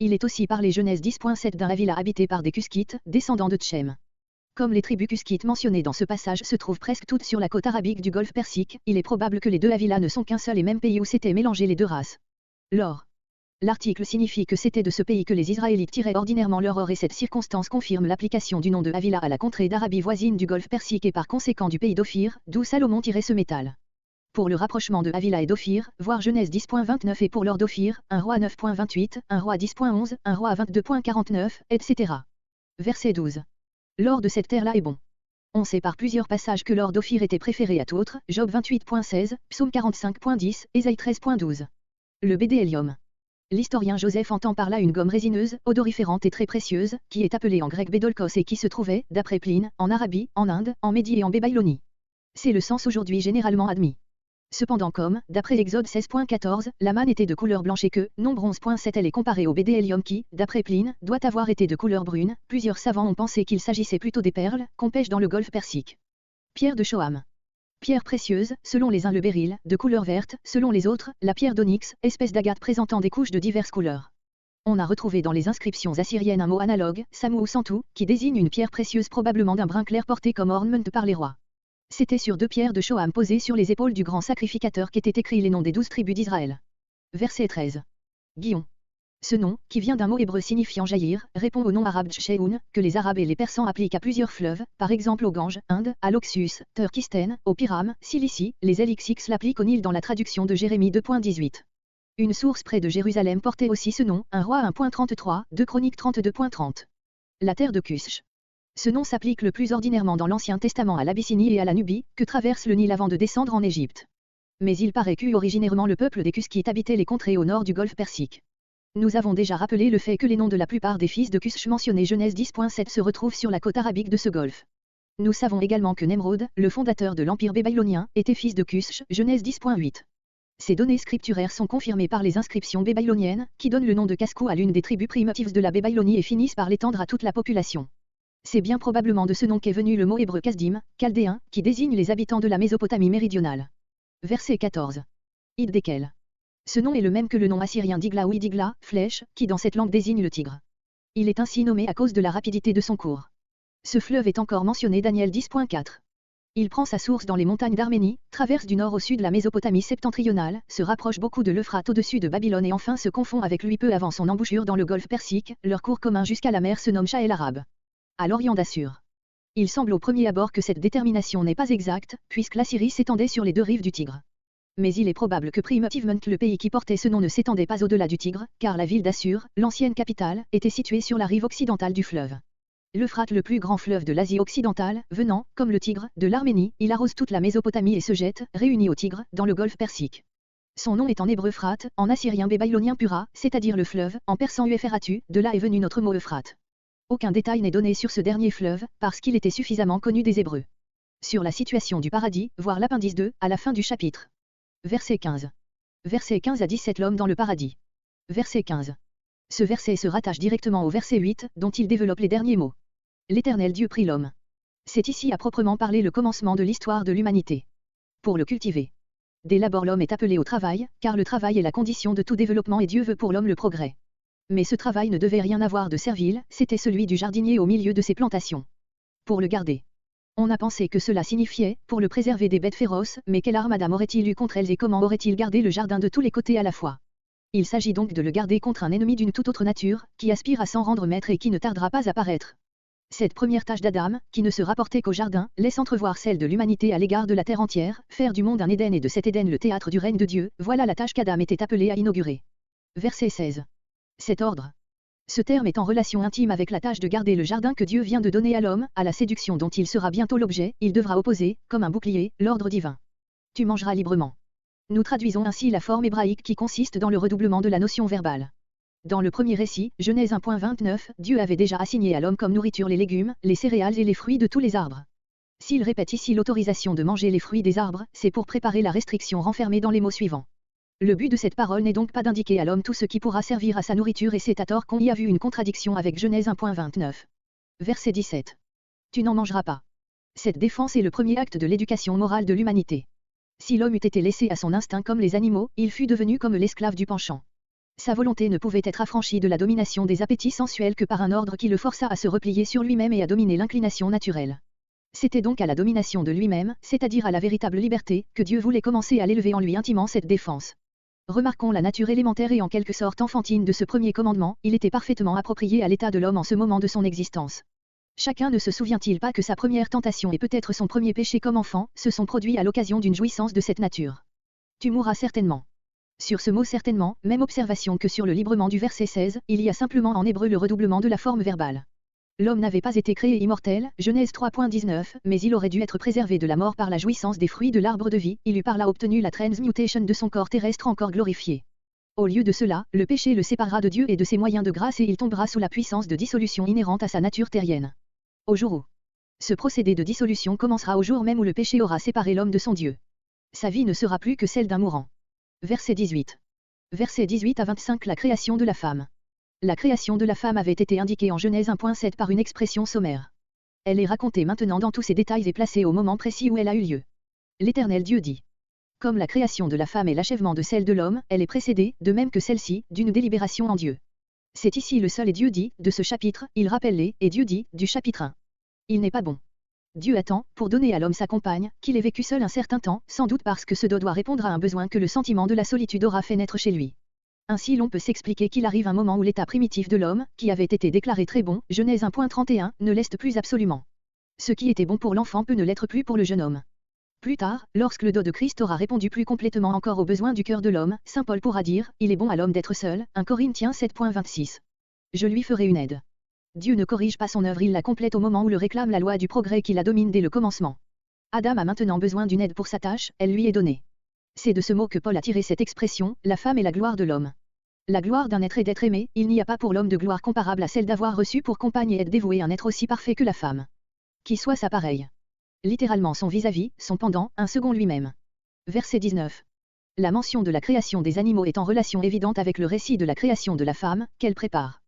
Il est aussi parlé Genèse 10.7 d'un Avila habité par des Cuskites, descendants de Tchem. Comme les tribus Cuskites mentionnées dans ce passage se trouvent presque toutes sur la côte arabique du Golfe Persique, il est probable que les 2 Avila ne sont qu'un seul et même pays où s'étaient mélangées les 2 races. L'or. L'article signifie que c'était de ce pays que les Israélites tiraient ordinairement leur or et cette circonstance confirme l'application du nom de Havila à la contrée d'Arabie voisine du Golfe Persique et par conséquent du pays d'Ophir, d'où Salomon tirait ce métal. Pour le rapprochement de Havila et d'Ophir, voir Genèse 10.29 et pour l'or d'Ophir, 1 Roi 9.28, 1 Roi 10.11, 1 Roi 22.49, etc. Verset 12. L'or de cette terre-là est bon. On sait par plusieurs passages que l'or d'Ophir était préféré à tout autre, Job 28.16, Psaume 45.10, Ésaïe 13.12. Le bédélium. L'historien Joseph entend par là une gomme résineuse, odoriférante et très précieuse, qui est appelée en grec bédolkos et qui se trouvait, d'après Pline, en Arabie, en Inde, en Médie et en Bébaïlonie. C'est le sens aujourd'hui généralement admis. Cependant comme, d'après Exode 16.14, la manne était de couleur blanche et que, Nombre 11.7 elle est comparée au bédélium qui, d'après Pline, doit avoir été de couleur brune, plusieurs savants ont pensé qu'il s'agissait plutôt des perles, qu'on pêche dans le golfe Persique. Pierre de Shoham. Pierre précieuse, selon les uns le béryl, de couleur verte, selon les autres, la pierre d'onyx, espèce d'agate présentant des couches de diverses couleurs. On a retrouvé dans les inscriptions assyriennes un mot analogue, samu ou santu, qui désigne une pierre précieuse probablement d'un brun clair portée comme ornement par les rois. C'était sur 2 pierres de Shoham posées sur les épaules du grand sacrificateur qu'étaient écrits les noms des 12 tribus d'Israël. Verset 13. Guillon. Ce nom, qui vient d'un mot hébreu signifiant jaillir, répond au nom arabe Tcheoun, que les Arabes et les Persans appliquent à plusieurs fleuves, par exemple au Gange, Inde, à l'Oxus, Turkistan, au Piram, Cilicie, les LXX l'appliquent au Nil dans la traduction de Jérémie 2.18. Une source près de Jérusalem portait aussi ce nom, 1 Roi 1.33, 2 Chroniques 32.30. La terre de Cush. Ce nom s'applique le plus ordinairement dans l'Ancien Testament à l'Abyssinie et à la Nubie, que traverse le Nil avant de descendre en Égypte. Mais il paraît qu'originairement le peuple des Cuskites habitait les contrées au nord du Golfe Persique. Nous avons déjà rappelé le fait que les noms de la plupart des fils de Cush mentionnés Genèse 10.7 se retrouvent sur la côte arabique de ce golfe. Nous savons également que Nemrod, le fondateur de l'empire babylonien, était fils de Cush, Genèse 10.8. Ces données scripturaires sont confirmées par les inscriptions babyloniennes, qui donnent le nom de Cascou à l'une des tribus primitives de la Babylonie et finissent par l'étendre à toute la population. C'est bien probablement de ce nom qu'est venu le mot hébreu Kasdim, chaldéen, qui désigne les habitants de la Mésopotamie méridionale. Verset 14. Id-Dekel. Ce nom est le même que le nom assyrien d'Igla ou Idigla, flèche, qui dans cette langue désigne le Tigre. Il est ainsi nommé à cause de la rapidité de son cours. Ce fleuve est encore mentionné Daniel 10.4. Il prend sa source dans les montagnes d'Arménie, traverse du nord au sud la Mésopotamie septentrionale, se rapproche beaucoup de l'Euphrate au-dessus de Babylone et enfin se confond avec lui peu avant son embouchure dans le golfe Persique, leur cours commun jusqu'à la mer se nomme Shah el-Arab. À l'Orient d'Assur. Il semble au premier abord que cette détermination n'est pas exacte, puisque l'Assyrie s'étendait sur les 2 rives du Tigre. Mais il est probable que primitivement le pays qui portait ce nom ne s'étendait pas au-delà du Tigre, car la ville d'Assur, l'ancienne capitale, était située sur la rive occidentale du fleuve. L'Euphrate, le plus grand fleuve de l'Asie occidentale, venant, comme le Tigre, de l'Arménie, il arrose toute la Mésopotamie et se jette, réuni au Tigre, dans le golfe Persique. Son nom est en hébreu Phrate, en assyrien babylonien Pura, c'est-à-dire le fleuve, en persan Uephratu, de là est venu notre mot Euphrate. Aucun détail n'est donné sur ce dernier fleuve, parce qu'il était suffisamment connu des Hébreux. Sur la situation du paradis, voir l'appendice 2, à la fin du chapitre. Verset 15. Verset 15 à 17 L'homme dans le paradis. Verset 15. Ce verset se rattache directement au verset 8, dont il développe les derniers mots. L'Éternel Dieu prit l'homme. C'est ici à proprement parler le commencement de l'histoire de l'humanité. Pour le cultiver. Dès l'abord l'homme est appelé au travail, car le travail est la condition de tout développement et Dieu veut pour l'homme le progrès. Mais ce travail ne devait rien avoir de servile, c'était celui du jardinier au milieu de ses plantations. Pour le garder. On a pensé que cela signifiait, pour le préserver des bêtes féroces, mais quelle arme Adam aurait-il eu contre elles et comment aurait-il gardé le jardin de tous les côtés à la fois? Il s'agit donc de le garder contre un ennemi d'une toute autre nature, qui aspire à s'en rendre maître et qui ne tardera pas à paraître. Cette première tâche d'Adam, qui ne se rapportait qu'au jardin, laisse entrevoir celle de l'humanité à l'égard de la terre entière, faire du monde un Éden et de cet Éden le théâtre du règne de Dieu, voilà la tâche qu'Adam était appelé à inaugurer. Verset 16. Cet ordre. Ce terme est en relation intime avec la tâche de garder le jardin que Dieu vient de donner à l'homme, à la séduction dont il sera bientôt l'objet, il devra opposer, comme un bouclier, l'ordre divin. Tu mangeras librement. Nous traduisons ainsi la forme hébraïque qui consiste dans le redoublement de la notion verbale. Dans le premier récit, Genèse 1.29, Dieu avait déjà assigné à l'homme comme nourriture les légumes, les céréales et les fruits de tous les arbres. S'il répète ici l'autorisation de manger les fruits des arbres, c'est pour préparer la restriction renfermée dans les mots suivants. Le but de cette parole n'est donc pas d'indiquer à l'homme tout ce qui pourra servir à sa nourriture et c'est à tort qu'on y a vu une contradiction avec Genèse 1.29. Verset 17. Tu n'en mangeras pas. Cette défense est le premier acte de l'éducation morale de l'humanité. Si l'homme eût été laissé à son instinct comme les animaux, il fût devenu comme l'esclave du penchant. Sa volonté ne pouvait être affranchie de la domination des appétits sensuels que par un ordre qui le força à se replier sur lui-même et à dominer l'inclination naturelle. C'était donc à la domination de lui-même, c'est-à-dire à la véritable liberté, que Dieu voulait commencer à l'élever en lui intimant cette défense. Remarquons la nature élémentaire et en quelque sorte enfantine de ce premier commandement, il était parfaitement approprié à l'état de l'homme en ce moment de son existence. Chacun ne se souvient-il pas que sa première tentation et peut-être son premier péché comme enfant, se sont produits à l'occasion d'une jouissance de cette nature. Tu mourras certainement. Sur ce mot certainement, même observation que sur le librement du verset 16, il y a simplement en hébreu le redoublement de la forme verbale. L'homme n'avait pas été créé immortel, Genèse 3.19, mais il aurait dû être préservé de la mort par la jouissance des fruits de l'arbre de vie, il eût par là obtenu la transmutation de son corps terrestre encore glorifié. Au lieu de cela, le péché le séparera de Dieu et de ses moyens de grâce et il tombera sous la puissance de dissolution inhérente à sa nature terrienne. Au jour où ce procédé de dissolution commencera au jour même où le péché aura séparé l'homme de son Dieu. Sa vie ne sera plus que celle d'un mourant. Verset 18. Verset 18 à 25 La création de la femme. La création de la femme avait été indiquée en Genèse 1.7 par une expression sommaire. Elle est racontée maintenant dans tous ses détails et placée au moment précis où elle a eu lieu. L'Éternel Dieu dit. Comme la création de la femme est l'achèvement de celle de l'homme, elle est précédée, de même que celle-ci, d'une délibération en Dieu. C'est ici le seul et Dieu dit, de ce chapitre, il rappelle les, et Dieu dit, du chapitre 1. Il n'est pas bon. Dieu attend, pour donner à l'homme sa compagne, qu'il ait vécu seul un certain temps, sans doute parce que ce doit répondre à un besoin que le sentiment de la solitude aura fait naître chez lui. Ainsi l'on peut s'expliquer qu'il arrive un moment où l'état primitif de l'homme, qui avait été déclaré très bon, Genèse 1.31, ne l'est plus absolument. Ce qui était bon pour l'enfant peut ne l'être plus pour le jeune homme. Plus tard, lorsque le dos de Christ aura répondu plus complètement encore aux besoins du cœur de l'homme, saint Paul pourra dire, il est bon à l'homme d'être seul, 1 Corinthiens 7.26. Je lui ferai une aide. Dieu ne corrige pas son œuvre, il la complète au moment où le réclame la loi du progrès qui la domine dès le commencement. Adam a maintenant besoin d'une aide pour sa tâche, elle lui est donnée. C'est de ce mot que Paul a tiré cette expression, la femme est la gloire de l'homme. La gloire d'un être est d'être aimé, il n'y a pas pour l'homme de gloire comparable à celle d'avoir reçu pour compagne et être dévoué un être aussi parfait que la femme. Qui soit sa pareille. Littéralement son vis-à-vis, son pendant, un second lui-même. Verset 19. La mention de la création des animaux est en relation évidente avec le récit de la création de la femme, qu'elle prépare.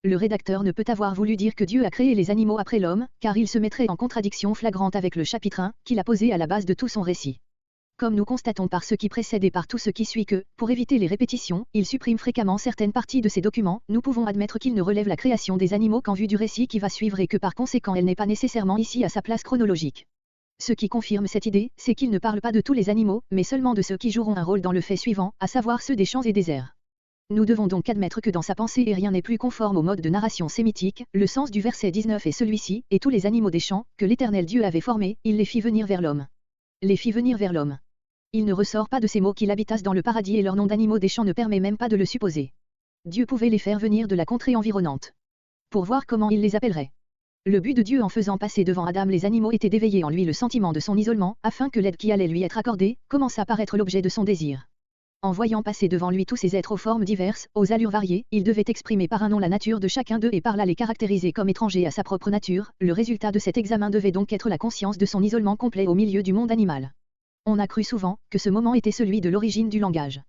Le rédacteur ne peut avoir voulu dire que Dieu a créé les animaux après l'homme, car il se mettrait en contradiction flagrante avec le chapitre 1, qu'il a posé à la base de tout son récit. Comme nous constatons par ce qui précède et par tout ce qui suit que, pour éviter les répétitions, il supprime fréquemment certaines parties de ces documents, nous pouvons admettre qu'il ne relève la création des animaux qu'en vue du récit qui va suivre et que par conséquent elle n'est pas nécessairement ici à sa place chronologique. Ce qui confirme cette idée, c'est qu'il ne parle pas de tous les animaux, mais seulement de ceux qui joueront un rôle dans le fait suivant, à savoir ceux des champs et des airs. Nous devons donc admettre que dans sa pensée et rien n'est plus conforme au mode de narration sémitique, le sens du verset 19 est celui-ci, et tous les animaux des champs, que l'Éternel Dieu avait formés, il les fit venir vers l'homme. Les fit venir vers l'homme. Il ne ressort pas de ces mots qu'il habitasse dans le paradis et leur nom d'animaux des champs ne permet même pas de le supposer. Dieu pouvait les faire venir de la contrée environnante. Pour voir comment il les appellerait. Le but de Dieu en faisant passer devant Adam les animaux était d'éveiller en lui le sentiment de son isolement, afin que l'aide qui allait lui être accordée, commençât par être l'objet de son désir. En voyant passer devant lui tous ces êtres aux formes diverses, aux allures variées, il devait exprimer par un nom la nature de chacun d'eux et par là les caractériser comme étrangers à sa propre nature. Le résultat de cet examen devait donc être la conscience de son isolement complet au milieu du monde animal. On a cru souvent que ce moment était celui de l'origine du langage.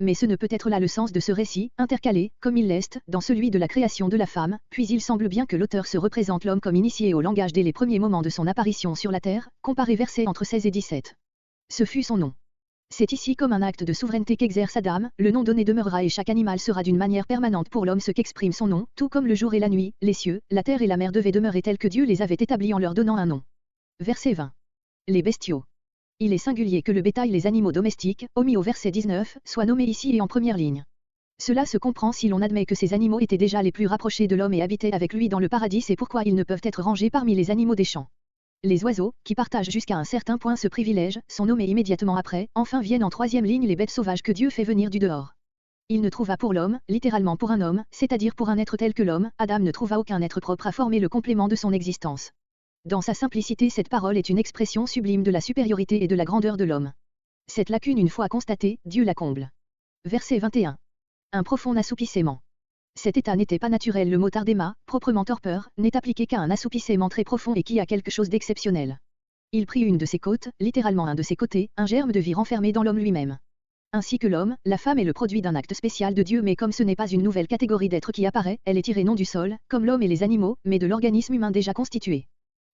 Mais ce ne peut être là le sens de ce récit, intercalé, comme il l'est, dans celui de la création de la femme, puis il semble bien que l'auteur se représente l'homme comme initié au langage dès les premiers moments de son apparition sur la terre, comparé versets entre 16 et 17. Ce fut son nom. C'est ici comme un acte de souveraineté qu'exerce Adam, le nom donné demeurera et chaque animal sera d'une manière permanente pour l'homme ce qu'exprime son nom, tout comme le jour et la nuit, les cieux, la terre et la mer devaient demeurer tels que Dieu les avait établis en leur donnant un nom. Verset 20. Les bestiaux. Il est singulier que le bétail, les animaux domestiques, omis au verset 19, soient nommés ici et en première ligne. Cela se comprend si l'on admet que ces animaux étaient déjà les plus rapprochés de l'homme et habitaient avec lui dans le paradis, c'est pourquoi ils ne peuvent être rangés parmi les animaux des champs. Les oiseaux, qui partagent jusqu'à un certain point ce privilège, sont nommés immédiatement après, enfin viennent en troisième ligne les bêtes sauvages que Dieu fait venir du dehors. Il ne trouva pour l'homme, littéralement pour un homme, c'est-à-dire pour un être tel que l'homme, Adam ne trouva aucun être propre à former le complément de son existence. Dans sa simplicité, cette parole est une expression sublime de la supériorité et de la grandeur de l'homme. Cette lacune une fois constatée, Dieu la comble. Verset 21. Un profond assoupissement. Cet état n'était pas naturel. Le mot tardema, proprement torpeur, n'est appliqué qu'à un assoupissement très profond et qui a quelque chose d'exceptionnel. Il prit une de ses côtes, littéralement un de ses côtés, un germe de vie renfermé dans l'homme lui-même. Ainsi que l'homme, la femme est le produit d'un acte spécial de Dieu, mais comme ce n'est pas une nouvelle catégorie d'êtres qui apparaît, elle est tirée non du sol, comme l'homme et les animaux, mais de l'organisme humain déjà constitué.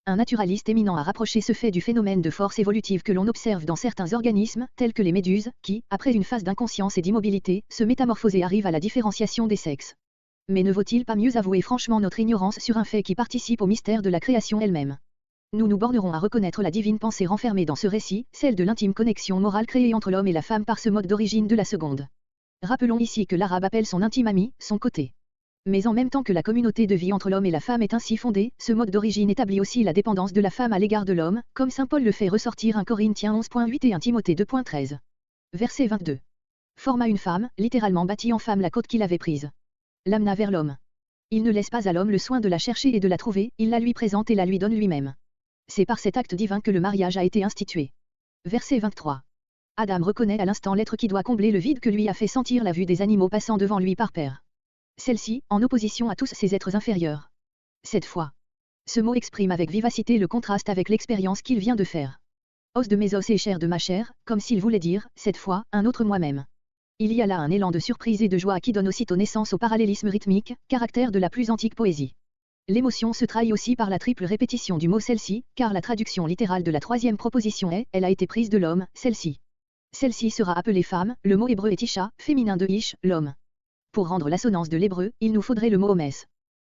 Un naturaliste éminent a rapproché ce fait du phénomène de force évolutive que l'on observe dans certains organismes, tels que les méduses, qui, après une phase d'inconscience et d'immobilité, se métamorphosent et arrivent à la différenciation des sexes. Mais ne vaut-il pas mieux avouer franchement notre ignorance sur un fait qui participe au mystère de la création elle-même? Nous nous bornerons à reconnaître la divine pensée renfermée dans ce récit, celle de l'intime connexion morale créée entre l'homme et la femme par ce mode d'origine de la seconde. Rappelons ici que l'arabe appelle son intime ami, son côté. Mais en même temps que la communauté de vie entre l'homme et la femme est ainsi fondée, ce mode d'origine établit aussi la dépendance de la femme à l'égard de l'homme, comme saint Paul le fait ressortir 1 Corinthiens 11.8 et 1 Timothée 2.13. Verset 22. Forma une femme, littéralement bâtit en femme la côte qu'il avait prise. L'amena vers l'homme. Il ne laisse pas à l'homme le soin de la chercher et de la trouver, il la lui présente et la lui donne lui-même. C'est par cet acte divin que le mariage a été institué. Verset 23. Adam reconnaît à l'instant l'être qui doit combler le vide que lui a fait sentir la vue des animaux passant devant lui par paire. Celle-ci, en opposition à tous ces êtres inférieurs. Cette fois. Ce mot exprime avec vivacité le contraste avec l'expérience qu'il vient de faire. Os de mes os et chair de ma chair, comme s'il voulait dire, cette fois, un autre moi-même. Il y a là un élan de surprise et de joie qui donne aussitôt naissance au parallélisme rythmique, caractère de la plus antique poésie. L'émotion se trahit aussi par la triple répétition du mot celle-ci, car la traduction littérale de la troisième proposition est « elle a été prise de l'homme, celle-ci ». Celle-ci sera appelée femme, le mot hébreu est isha, féminin de ish, l'homme. Pour rendre l'assonance de l'hébreu, il nous faudrait le mot homès.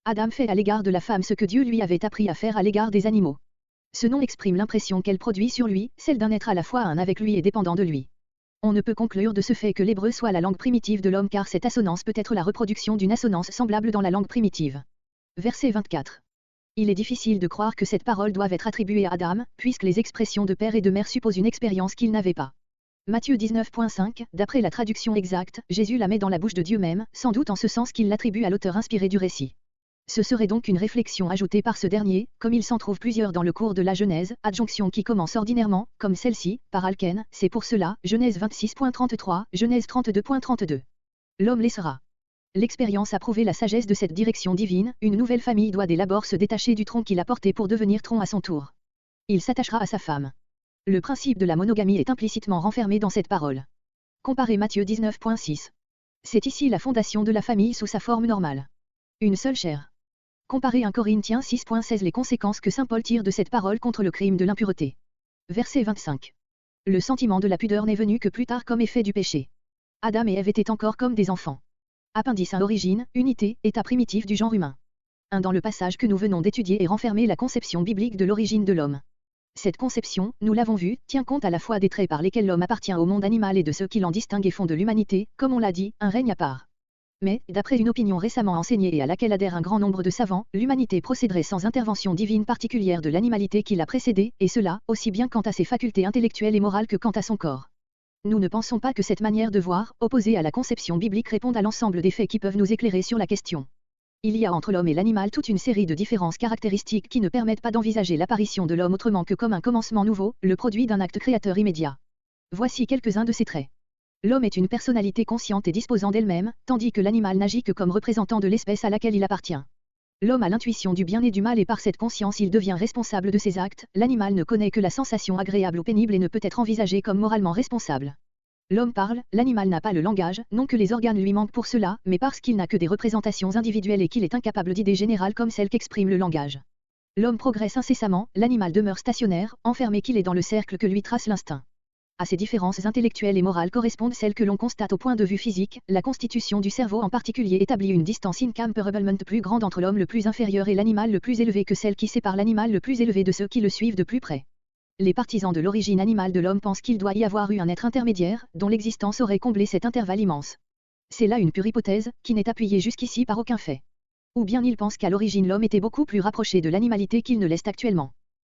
Adam fait à l'égard de la femme ce que Dieu lui avait appris à faire à l'égard des animaux. Ce nom exprime l'impression qu'elle produit sur lui, celle d'un être à la fois un avec lui et dépendant de lui. On ne peut conclure de ce fait que l'hébreu soit la langue primitive de l'homme car cette assonance peut être la reproduction d'une assonance semblable dans la langue primitive. Verset 24. Il est difficile de croire que cette parole doive être attribuée à Adam, puisque les expressions de père et de mère supposent une expérience qu'il n'avait pas. Matthieu 19.5, d'après la traduction exacte, Jésus la met dans la bouche de Dieu même, sans doute en ce sens qu'il l'attribue à l'auteur inspiré du récit. Ce serait donc une réflexion ajoutée par ce dernier, comme il s'en trouve plusieurs dans le cours de la Genèse, adjonction qui commence ordinairement, comme celle-ci, par Alken, c'est pour cela, Genèse 26.33, Genèse 32.32. L'homme laissera. L'expérience a prouvé la sagesse de cette direction divine, une nouvelle famille doit dès l'abord se détacher du tronc qu'il a porté pour devenir tronc à son tour. Il s'attachera à sa femme. Le principe de la monogamie est implicitement renfermé dans cette parole. Comparez Matthieu 19.6. C'est ici la fondation de la famille sous sa forme normale. Une seule chair. Comparez 1 Corinthiens 6.16 les conséquences que saint Paul tire de cette parole contre le crime de l'impureté. Verset 25. Le sentiment de la pudeur n'est venu que plus tard comme effet du péché. Adam et Ève étaient encore comme des enfants. Appendice 1 origine, unité, état primitif du genre humain. 1 dans le passage que nous venons d'étudier est renfermé la conception biblique de l'origine de l'homme. Cette conception, nous l'avons vu, tient compte à la fois des traits par lesquels l'homme appartient au monde animal et de ceux qui l'en distinguent et font de l'humanité, comme on l'a dit, un règne à part. Mais, d'après une opinion récemment enseignée et à laquelle adhère un grand nombre de savants, l'humanité procéderait sans intervention divine particulière de l'animalité qui l'a précédée, et cela, aussi bien quant à ses facultés intellectuelles et morales que quant à son corps. Nous ne pensons pas que cette manière de voir, opposée à la conception biblique, réponde à l'ensemble des faits qui peuvent nous éclairer sur la question. Il y a entre l'homme et l'animal toute une série de différences caractéristiques qui ne permettent pas d'envisager l'apparition de l'homme autrement que comme un commencement nouveau, le produit d'un acte créateur immédiat. Voici quelques-uns de ces traits. L'homme est une personnalité consciente et disposant d'elle-même, tandis que l'animal n'agit que comme représentant de l'espèce à laquelle il appartient. L'homme a l'intuition du bien et du mal et par cette conscience il devient responsable de ses actes, l'animal ne connaît que la sensation agréable ou pénible et ne peut être envisagé comme moralement responsable. L'homme parle, l'animal n'a pas le langage, non que les organes lui manquent pour cela, mais parce qu'il n'a que des représentations individuelles et qu'il est incapable d'idées générales comme celles qu'exprime le langage. L'homme progresse incessamment, l'animal demeure stationnaire, enfermé qu'il est dans le cercle que lui trace l'instinct. À ces différences intellectuelles et morales correspondent celles que l'on constate au point de vue physique, la constitution du cerveau en particulier établit une distance incomparablement plus grande entre l'homme le plus inférieur et l'animal le plus élevé que celle qui sépare l'animal le plus élevé de ceux qui le suivent de plus près. Les partisans de l'origine animale de l'homme pensent qu'il doit y avoir eu un être intermédiaire, dont l'existence aurait comblé cet intervalle immense. C'est là une pure hypothèse, qui n'est appuyée jusqu'ici par aucun fait. Ou bien ils pensent qu'à l'origine l'homme était beaucoup plus rapproché de l'animalité qu'il ne l'est actuellement.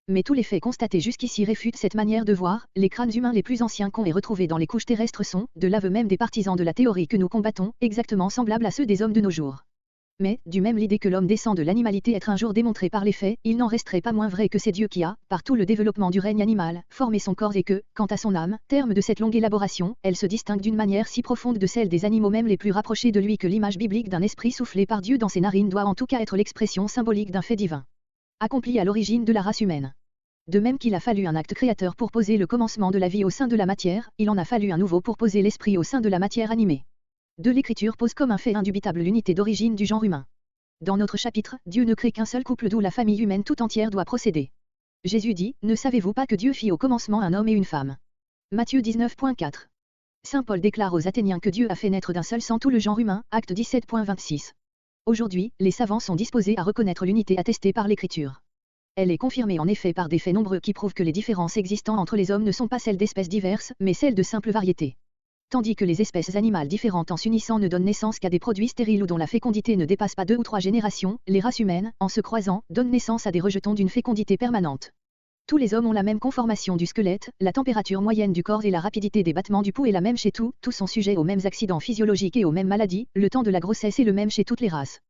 Mais tous les faits constatés jusqu'ici réfutent cette manière de voir, les crânes humains les plus anciens qu'ont et retrouvés dans les couches terrestres sont, de l'aveu même des partisans de la théorie que nous combattons, exactement semblables à ceux des hommes de nos jours. Mais, du même l'idée que l'homme descend de l'animalité être un jour démontrée par les faits, il n'en resterait pas moins vrai que c'est Dieu qui a, par tout le développement du règne animal, formé son corps et que, quant à son âme, terme de cette longue élaboration, elle se distingue d'une manière si profonde de celle des animaux même les plus rapprochés de lui que l'image biblique d'un esprit soufflé par Dieu dans ses narines doit en tout cas être l'expression symbolique d'un fait divin. Accompli à l'origine de la race humaine. De même qu'il a fallu un acte créateur pour poser le commencement de la vie au sein de la matière, il en a fallu un nouveau pour poser l'esprit au sein de la matière animée. De l'Écriture pose comme un fait indubitable l'unité d'origine du genre humain. Dans notre chapitre, Dieu ne crée qu'un seul couple d'où la famille humaine tout entière doit procéder. Jésus dit, ne savez-vous pas que Dieu fit au commencement un homme et une femme? Matthieu 19.4. Saint Paul déclare aux Athéniens que Dieu a fait naître d'un seul sang tout le genre humain, Acte 17.26. Aujourd'hui, les savants sont disposés à reconnaître l'unité attestée par l'Écriture. Elle est confirmée en effet par des faits nombreux qui prouvent que les différences existant entre les hommes ne sont pas celles d'espèces diverses, mais celles de simples variétés. Tandis que les espèces animales différentes en s'unissant ne donnent naissance qu'à des produits stériles ou dont la fécondité ne dépasse pas 2 ou 3 générations, les races humaines, en se croisant, donnent naissance à des rejetons d'une fécondité permanente. Tous les hommes ont la même conformation du squelette, la température moyenne du corps et la rapidité des battements du pouls est la même chez tous sont sujets aux mêmes accidents physiologiques et aux mêmes maladies, le temps de la grossesse est le même chez toutes les races.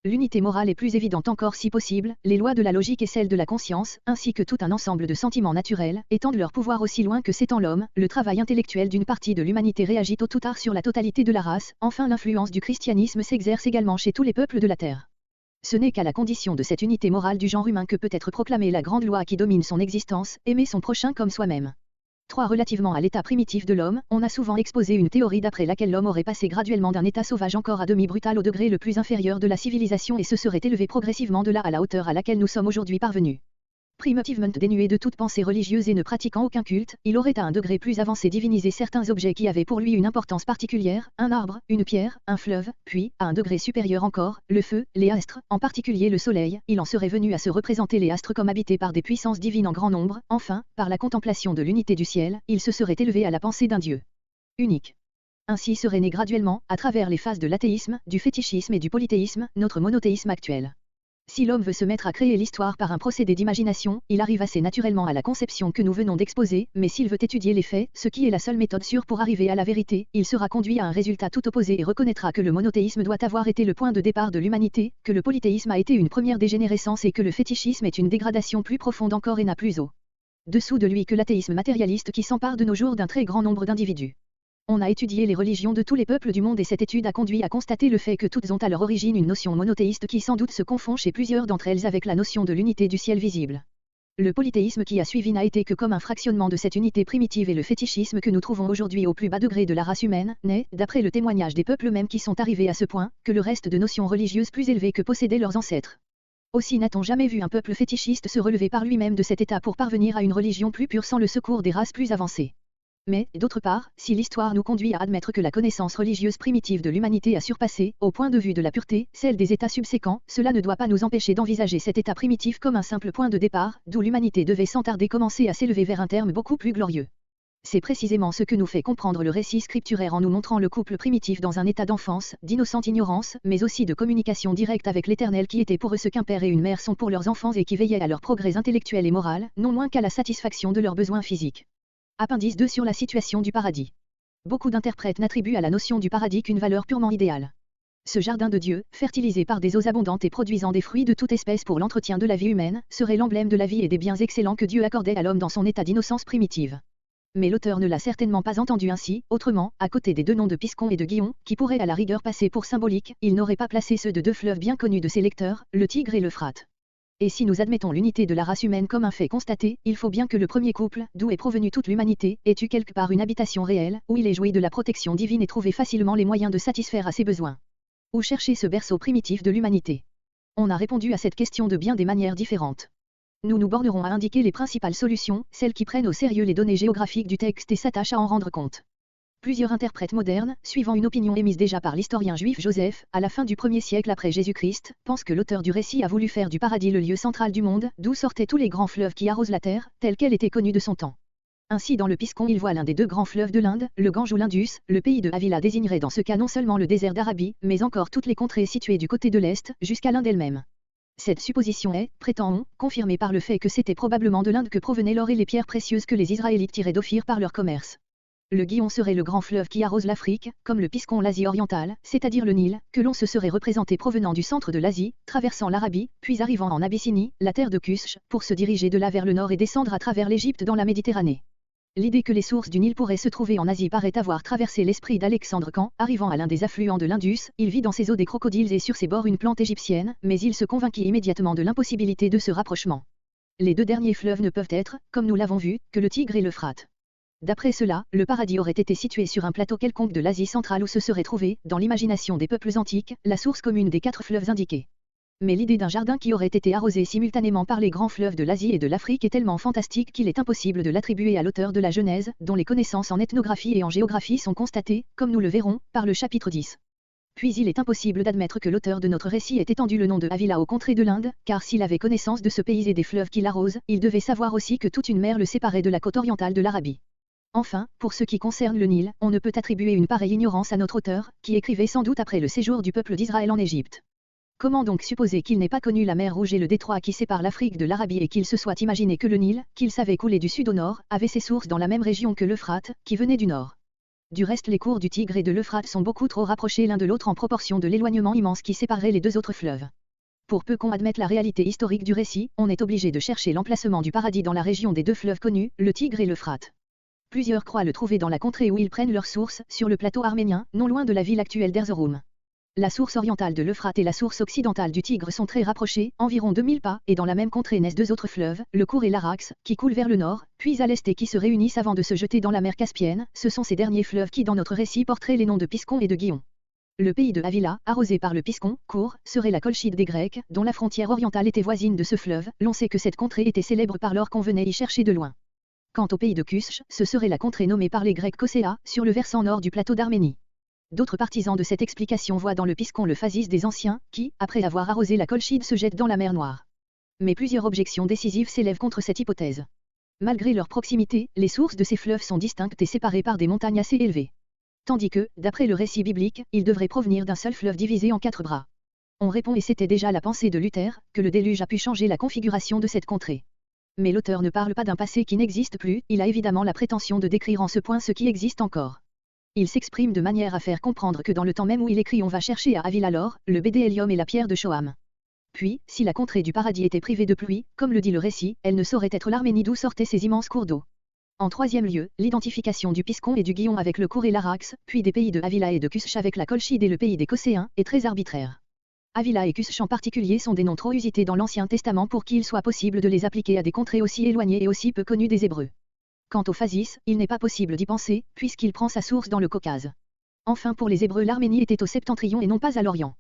L'unité morale est plus évidente encore si possible, les lois de la logique et celles de la conscience, ainsi que tout un ensemble de sentiments naturels, étendent leur pouvoir aussi loin que s'étend l'homme, le travail intellectuel d'une partie de l'humanité réagit tôt ou tard sur la totalité de la race, enfin l'influence du christianisme s'exerce également chez tous les peuples de la terre. Ce n'est qu'à la condition de cette unité morale du genre humain que peut être proclamée la grande loi qui domine son existence, aimer son prochain comme soi-même. 3. Relativement à l'état primitif de l'homme, on a souvent exposé une théorie d'après laquelle l'homme aurait passé graduellement d'un état sauvage encore à demi brutal au degré le plus inférieur de la civilisation et se serait élevé progressivement de là à la hauteur à laquelle nous sommes aujourd'hui parvenus. Primitivement dénué de toute pensée religieuse et ne pratiquant aucun culte, il aurait à un degré plus avancé divinisé certains objets qui avaient pour lui une importance particulière, un arbre, une pierre, un fleuve, puis, à un degré supérieur encore, le feu, les astres, en particulier le soleil, il en serait venu à se représenter les astres comme habités par des puissances divines en grand nombre, enfin, par la contemplation de l'unité du ciel, il se serait élevé à la pensée d'un Dieu unique. Ainsi serait né graduellement, à travers les phases de l'athéisme, du fétichisme et du polythéisme, notre monothéisme actuel. Si l'homme veut se mettre à créer l'histoire par un procédé d'imagination, il arrive assez naturellement à la conception que nous venons d'exposer, mais s'il veut étudier les faits, ce qui est la seule méthode sûre pour arriver à la vérité, il sera conduit à un résultat tout opposé et reconnaîtra que le monothéisme doit avoir été le point de départ de l'humanité, que le polythéisme a été une première dégénérescence et que le fétichisme est une dégradation plus profonde encore et n'a plus au dessous de lui que l'athéisme matérialiste qui s'empare de nos jours d'un très grand nombre d'individus. On a étudié les religions de tous les peuples du monde et cette étude a conduit à constater le fait que toutes ont à leur origine une notion monothéiste qui sans doute se confond chez plusieurs d'entre elles avec la notion de l'unité du ciel visible. Le polythéisme qui a suivi n'a été que comme un fractionnement de cette unité primitive et le fétichisme que nous trouvons aujourd'hui au plus bas degré de la race humaine, n'est, d'après le témoignage des peuples mêmes qui sont arrivés à ce point, que le reste de notions religieuses plus élevées que possédaient leurs ancêtres. Aussi n'a-t-on jamais vu un peuple fétichiste se relever par lui-même de cet état pour parvenir à une religion plus pure sans le secours des races plus avancées. Mais, d'autre part, si l'histoire nous conduit à admettre que la connaissance religieuse primitive de l'humanité a surpassé, au point de vue de la pureté, celle des états subséquents, cela ne doit pas nous empêcher d'envisager cet état primitif comme un simple point de départ, d'où l'humanité devait sans tarder commencer à s'élever vers un terme beaucoup plus glorieux. C'est précisément ce que nous fait comprendre le récit scripturaire en nous montrant le couple primitif dans un état d'enfance, d'innocente ignorance, mais aussi de communication directe avec l'Éternel qui était pour eux ce qu'un père et une mère sont pour leurs enfants et qui veillait à leur progrès intellectuel et moral, non moins qu'à la satisfaction de leurs besoins physiques. Appendice 2 sur la situation du paradis. Beaucoup d'interprètes n'attribuent à la notion du paradis qu'une valeur purement idéale. Ce jardin de Dieu, fertilisé par des eaux abondantes et produisant des fruits de toute espèce pour l'entretien de la vie humaine, serait l'emblème de la vie et des biens excellents que Dieu accordait à l'homme dans son état d'innocence primitive. Mais l'auteur ne l'a certainement pas entendu ainsi, autrement, à côté des deux noms de Piscon et de Guillon, qui pourraient à la rigueur passer pour symboliques, il n'aurait pas placé ceux de deux fleuves bien connus de ses lecteurs, le Tigre et l'Euphrate. Et si nous admettons l'unité de la race humaine comme un fait constaté, il faut bien que le premier couple, d'où est provenue toute l'humanité, ait eu quelque part une habitation réelle, où il ait joui de la protection divine et trouvé facilement les moyens de satisfaire à ses besoins. Où chercher ce berceau primitif de l'humanité? On a répondu à cette question de bien des manières différentes. Nous nous bornerons à indiquer les principales solutions, celles qui prennent au sérieux les données géographiques du texte et s'attachent à en rendre compte. Plusieurs interprètes modernes, suivant une opinion émise déjà par l'historien juif Joseph, à la fin du 1er siècle après Jésus-Christ, pensent que l'auteur du récit a voulu faire du paradis le lieu central du monde, d'où sortaient tous les grands fleuves qui arrosent la terre, telle qu'elle était connue de son temps. Ainsi dans le Piscon il voit l'un des deux grands fleuves de l'Inde, le Gange ou l'Indus, le pays de Avila désignerait dans ce cas non seulement le désert d'Arabie, mais encore toutes les contrées situées du côté de l'Est, jusqu'à l'Inde elle-même. Cette supposition est, prétend-on, confirmée par le fait que c'était probablement de l'Inde que provenaient l'or et les pierres précieuses que les Israélites tiraient d'Ophir par leur commerce. Le Guillon serait le grand fleuve qui arrose l'Afrique, comme le Piscon l'Asie orientale, c'est-à-dire le Nil, que l'on se serait représenté provenant du centre de l'Asie, traversant l'Arabie, puis arrivant en Abyssinie, la terre de Kush, pour se diriger de là vers le nord et descendre à travers l'Égypte dans la Méditerranée. L'idée que les sources du Nil pourraient se trouver en Asie paraît avoir traversé l'esprit d'Alexandre quand, arrivant à l'un des affluents de l'Indus, il vit dans ses eaux des crocodiles et sur ses bords une plante égyptienne, mais il se convainquit immédiatement de l'impossibilité de ce rapprochement. Les deux derniers fleuves ne peuvent être, comme nous l'avons vu, que le Tigre et l'Euphrate. D'après cela, le paradis aurait été situé sur un plateau quelconque de l'Asie centrale où se serait trouvée, dans l'imagination des peuples antiques, la source commune des 4 fleuves indiqués. Mais l'idée d'un jardin qui aurait été arrosé simultanément par les grands fleuves de l'Asie et de l'Afrique est tellement fantastique qu'il est impossible de l'attribuer à l'auteur de la Genèse, dont les connaissances en ethnographie et en géographie sont constatées, comme nous le verrons, par le chapitre 10. Puis il est impossible d'admettre que l'auteur de notre récit ait étendu le nom de Avila aux contrées de l'Inde, car s'il avait connaissance de ce pays et des fleuves qui l'arrosent, il devait savoir aussi que toute une mer le séparait de la côte orientale de l'Arabie. Enfin, pour ce qui concerne le Nil, on ne peut attribuer une pareille ignorance à notre auteur, qui écrivait sans doute après le séjour du peuple d'Israël en Égypte. Comment donc supposer qu'il n'ait pas connu la mer Rouge et le détroit qui sépare l'Afrique de l'Arabie et qu'il se soit imaginé que le Nil, qu'il savait couler du sud au nord, avait ses sources dans la même région que l'Euphrate, qui venait du nord? Du reste les cours du Tigre et de l'Euphrate sont beaucoup trop rapprochés l'un de l'autre en proportion de l'éloignement immense qui séparerait les deux autres fleuves. Pour peu qu'on admette la réalité historique du récit, on est obligé de chercher l'emplacement du paradis dans la région des deux fleuves connus, le Tigre et l'Euphrate. Plusieurs croient le trouver dans la contrée où ils prennent leur source, sur le plateau arménien, non loin de la ville actuelle d'Erzurum. La source orientale de l'Euphrate et la source occidentale du Tigre sont très rapprochées, environ 2000 pas, et dans la même contrée naissent deux autres fleuves, le Kour et l'Arax, qui coulent vers le nord, puis à l'est et qui se réunissent avant de se jeter dans la mer Caspienne. Ce sont ces derniers fleuves qui dans notre récit porteraient les noms de Piscon et de Guillon. Le pays de Avila, arrosé par le Piscon, Kour, serait la Colchide des Grecs, dont la frontière orientale était voisine de ce fleuve. L'on sait que cette contrée était célèbre par l'or qu'on venait y chercher de loin. Quant au pays de Kush, ce serait la contrée nommée par les Grecs Kosséa, sur le versant nord du plateau d'Arménie. D'autres partisans de cette explication voient dans le Piscon le Phasis des anciens, qui, après avoir arrosé la Colchide, se jette dans la mer Noire. Mais plusieurs objections décisives s'élèvent contre cette hypothèse. Malgré leur proximité, les sources de ces fleuves sont distinctes et séparées par des montagnes assez élevées. Tandis que, d'après le récit biblique, ils devraient provenir d'un seul fleuve divisé en 4 bras. On répond, et c'était déjà la pensée de Luther, que le déluge a pu changer la configuration de cette contrée. Mais l'auteur ne parle pas d'un passé qui n'existe plus, il a évidemment la prétention de décrire en ce point ce qui existe encore. Il s'exprime de manière à faire comprendre que dans le temps même où il écrit on va chercher à Avila l'or, le bédélium et la pierre de Shoham. Puis, si la contrée du paradis était privée de pluie, comme le dit le récit, elle ne saurait être l'Arménie d'où sortaient ces immenses cours d'eau. En troisième lieu, l'identification du Piscon et du Guillon avec le Kour et l'Arax, puis des pays de Avila et de Kush avec la Colchide et le pays des Kosséens, est très arbitraire. Avila et Kush en particulier sont des noms trop usités dans l'Ancien Testament pour qu'il soit possible de les appliquer à des contrées aussi éloignées et aussi peu connues des Hébreux. Quant au Phasis, il n'est pas possible d'y penser, puisqu'il prend sa source dans le Caucase. Enfin pour les Hébreux l'Arménie était au septentrion et non pas à l'Orient.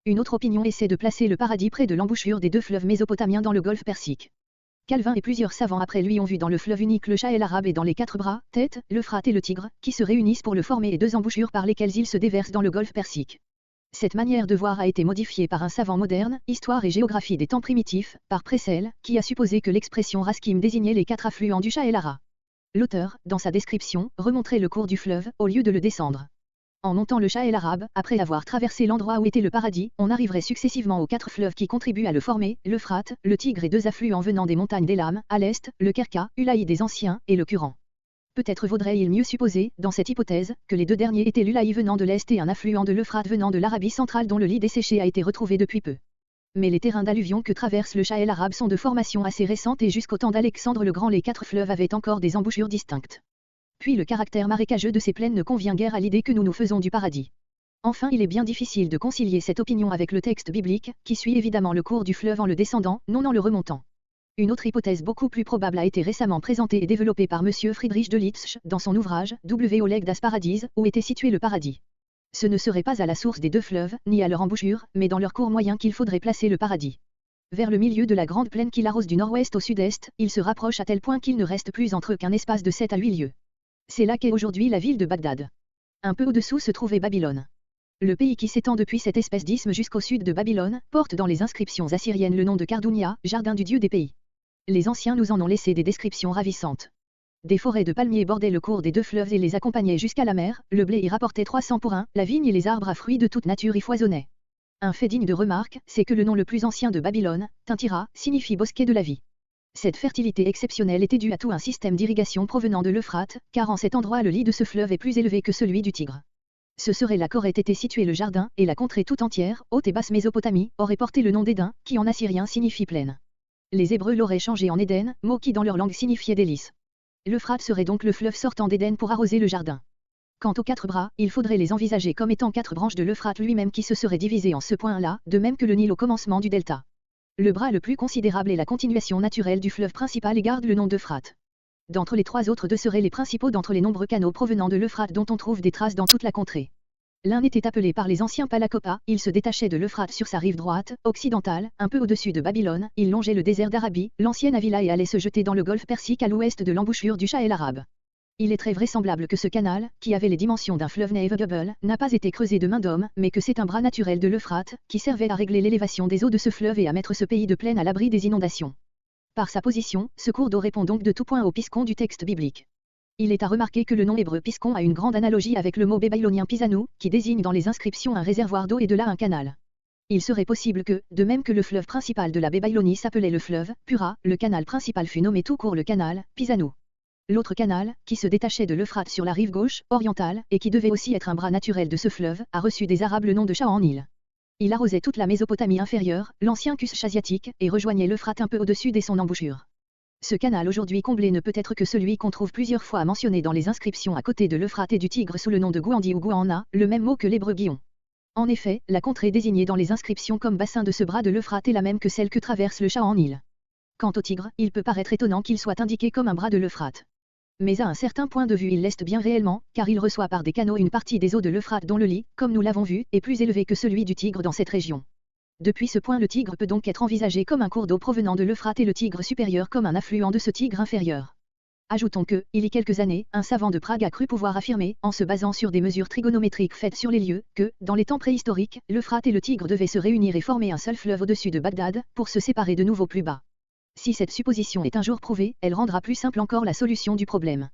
Une autre opinion essaie de placer le paradis près de l'embouchure des deux fleuves mésopotamiens dans le golfe Persique. Calvin et plusieurs savants après lui ont vu dans le fleuve unique le Sahel arabe et dans les 4 bras, tête, l'Euphrate et le Tigre, qui se réunissent pour le former et 2 embouchures par lesquelles ils se déversent dans le golfe Persique. Cette manière de voir a été modifiée par un savant moderne, Histoire et géographie des temps primitifs, par Pressel, qui a supposé que l'expression Raskim désignait les 4 affluents du Sahel arabe. L'auteur, dans sa description, remontrait le cours du fleuve, au lieu de le descendre. En montant le Sahel arabe, après avoir traversé l'endroit où était le paradis, on arriverait successivement aux 4 fleuves qui contribuent à le former, l'Euphrate, le Tigre et 2 affluents venant des montagnes d'Élam, à l'est, le Kerka, Ulaï des Anciens, et le Kuran. Peut-être vaudrait-il mieux supposer, dans cette hypothèse, que les deux derniers étaient l'Ulaï venant de l'Est et un affluent de l'Euphrate venant de l'Arabie centrale dont le lit desséché a été retrouvé depuis peu. Mais les terrains d'alluvion que traverse le Sahel arabe sont de formation assez récente et jusqu'au temps d'Alexandre le Grand les 4 fleuves avaient encore des embouchures distinctes. Puis le caractère marécageux de ces plaines ne convient guère à l'idée que nous nous faisons du paradis. Enfin, il est bien difficile de concilier cette opinion avec le texte biblique, qui suit évidemment le cours du fleuve en le descendant, non en le remontant. Une autre hypothèse beaucoup plus probable a été récemment présentée et développée par M. Friedrich de Litzsch dans son ouvrage W. Oleg das Paradies, où était situé le paradis. Ce ne serait pas à la source des deux fleuves, ni à leur embouchure, mais dans leur cours moyen qu'il faudrait placer le paradis. Vers le milieu de la grande plaine qui l'arrose du nord-ouest au sud-est, il se rapproche à tel point qu'il ne reste plus entre eux qu'un espace de 7 à 8 lieues. C'est là qu'est aujourd'hui la ville de Bagdad. Un peu au-dessous se trouvait Babylone. Le pays qui s'étend depuis cette espèce d'isthme jusqu'au sud de Babylone, porte dans les inscriptions assyriennes le nom de Kardounia, jardin du dieu des pays. Les anciens nous en ont laissé des descriptions ravissantes. Des forêts de palmiers bordaient le cours des deux fleuves et les accompagnaient jusqu'à la mer, le blé y rapportait 300 pour 1, la vigne et les arbres à fruits de toute nature y foisonnaient. Un fait digne de remarque, c'est que le nom le plus ancien de Babylone, Tintira, signifie bosquet de la vie. Cette fertilité exceptionnelle était due à tout un système d'irrigation provenant de l'Euphrate, car en cet endroit le lit de ce fleuve est plus élevé que celui du Tigre. Ce serait là qu'aurait été situé le jardin, et la contrée tout entière, haute et basse Mésopotamie, aurait porté le nom d'Éden, qui en assyrien signifie plaine. Les Hébreux l'auraient changé en Éden, mot qui dans leur langue signifiait délice. L'Euphrate serait donc le fleuve sortant d'Éden pour arroser le jardin. Quant aux 4 bras, il faudrait les envisager comme étant 4 branches de l'Euphrate lui-même qui se seraient divisées en ce point-là, de même que le Nil au commencement du delta. Le bras le plus considérable est la continuation naturelle du fleuve principal et garde le nom d'Euphrate. D'entre les 3 autres deux seraient les principaux d'entre les nombreux canaux provenant de l'Euphrate dont on trouve des traces dans toute la contrée. L'un était appelé par les anciens Palacopa, il se détachait de l'Euphrate sur sa rive droite, occidentale, un peu au-dessus de Babylone, il longeait le désert d'Arabie, l'ancienne Avila et allait se jeter dans le golfe Persique à l'ouest de l'embouchure du Sahel arabe. Il est très vraisemblable que ce canal, qui avait les dimensions d'un fleuve navigable, n'a pas été creusé de main d'homme, mais que c'est un bras naturel de l'Euphrate, qui servait à régler l'élévation des eaux de ce fleuve et à mettre ce pays de plaine à l'abri des inondations. Par sa position, ce cours d'eau répond donc de tout point au piscon du texte biblique. Il est à remarquer que le nom hébreu piscon a une grande analogie avec le mot babylonien pisanou, qui désigne dans les inscriptions un réservoir d'eau et de là un canal. Il serait possible que, de même que le fleuve principal de la Babylonie s'appelait le fleuve Pura, le canal principal fut nommé tout court le canal Pisanou. L'autre canal, qui se détachait de l'Euphrate sur la rive gauche, orientale, et qui devait aussi être un bras naturel de ce fleuve, a reçu des Arabes le nom de Shah-en-Nil. Il arrosait toute la Mésopotamie inférieure, l'ancien Kush asiatique, et rejoignait l'Euphrate un peu au-dessus de son embouchure. Ce canal aujourd'hui comblé ne peut être que celui qu'on trouve plusieurs fois mentionné dans les inscriptions à côté de l'Euphrate et du Tigre sous le nom de Gouandi ou Gouanna, le même mot que l'hébreu Guion. En effet, la contrée désignée dans les inscriptions comme bassin de ce bras de l'Euphrate est la même que celle que traverse le Shah-en-Nil. Quant au Tigre, il peut paraître étonnant qu'il soit indiqué comme un bras de l'Euphrate. Mais à un certain point de vue il l'est bien réellement, car il reçoit par des canaux une partie des eaux de l'Euphrate dont le lit, comme nous l'avons vu, est plus élevé que celui du Tigre dans cette région. Depuis ce point le Tigre peut donc être envisagé comme un cours d'eau provenant de l'Euphrate et le Tigre supérieur comme un affluent de ce Tigre inférieur. Ajoutons que, il y a quelques années, un savant de Prague a cru pouvoir affirmer, en se basant sur des mesures trigonométriques faites sur les lieux, que, dans les temps préhistoriques, l'Euphrate et le Tigre devaient se réunir et former un seul fleuve au-dessus de Bagdad, pour se séparer de nouveau plus bas. Si cette supposition est un jour prouvée, elle rendra plus simple encore la solution du problème.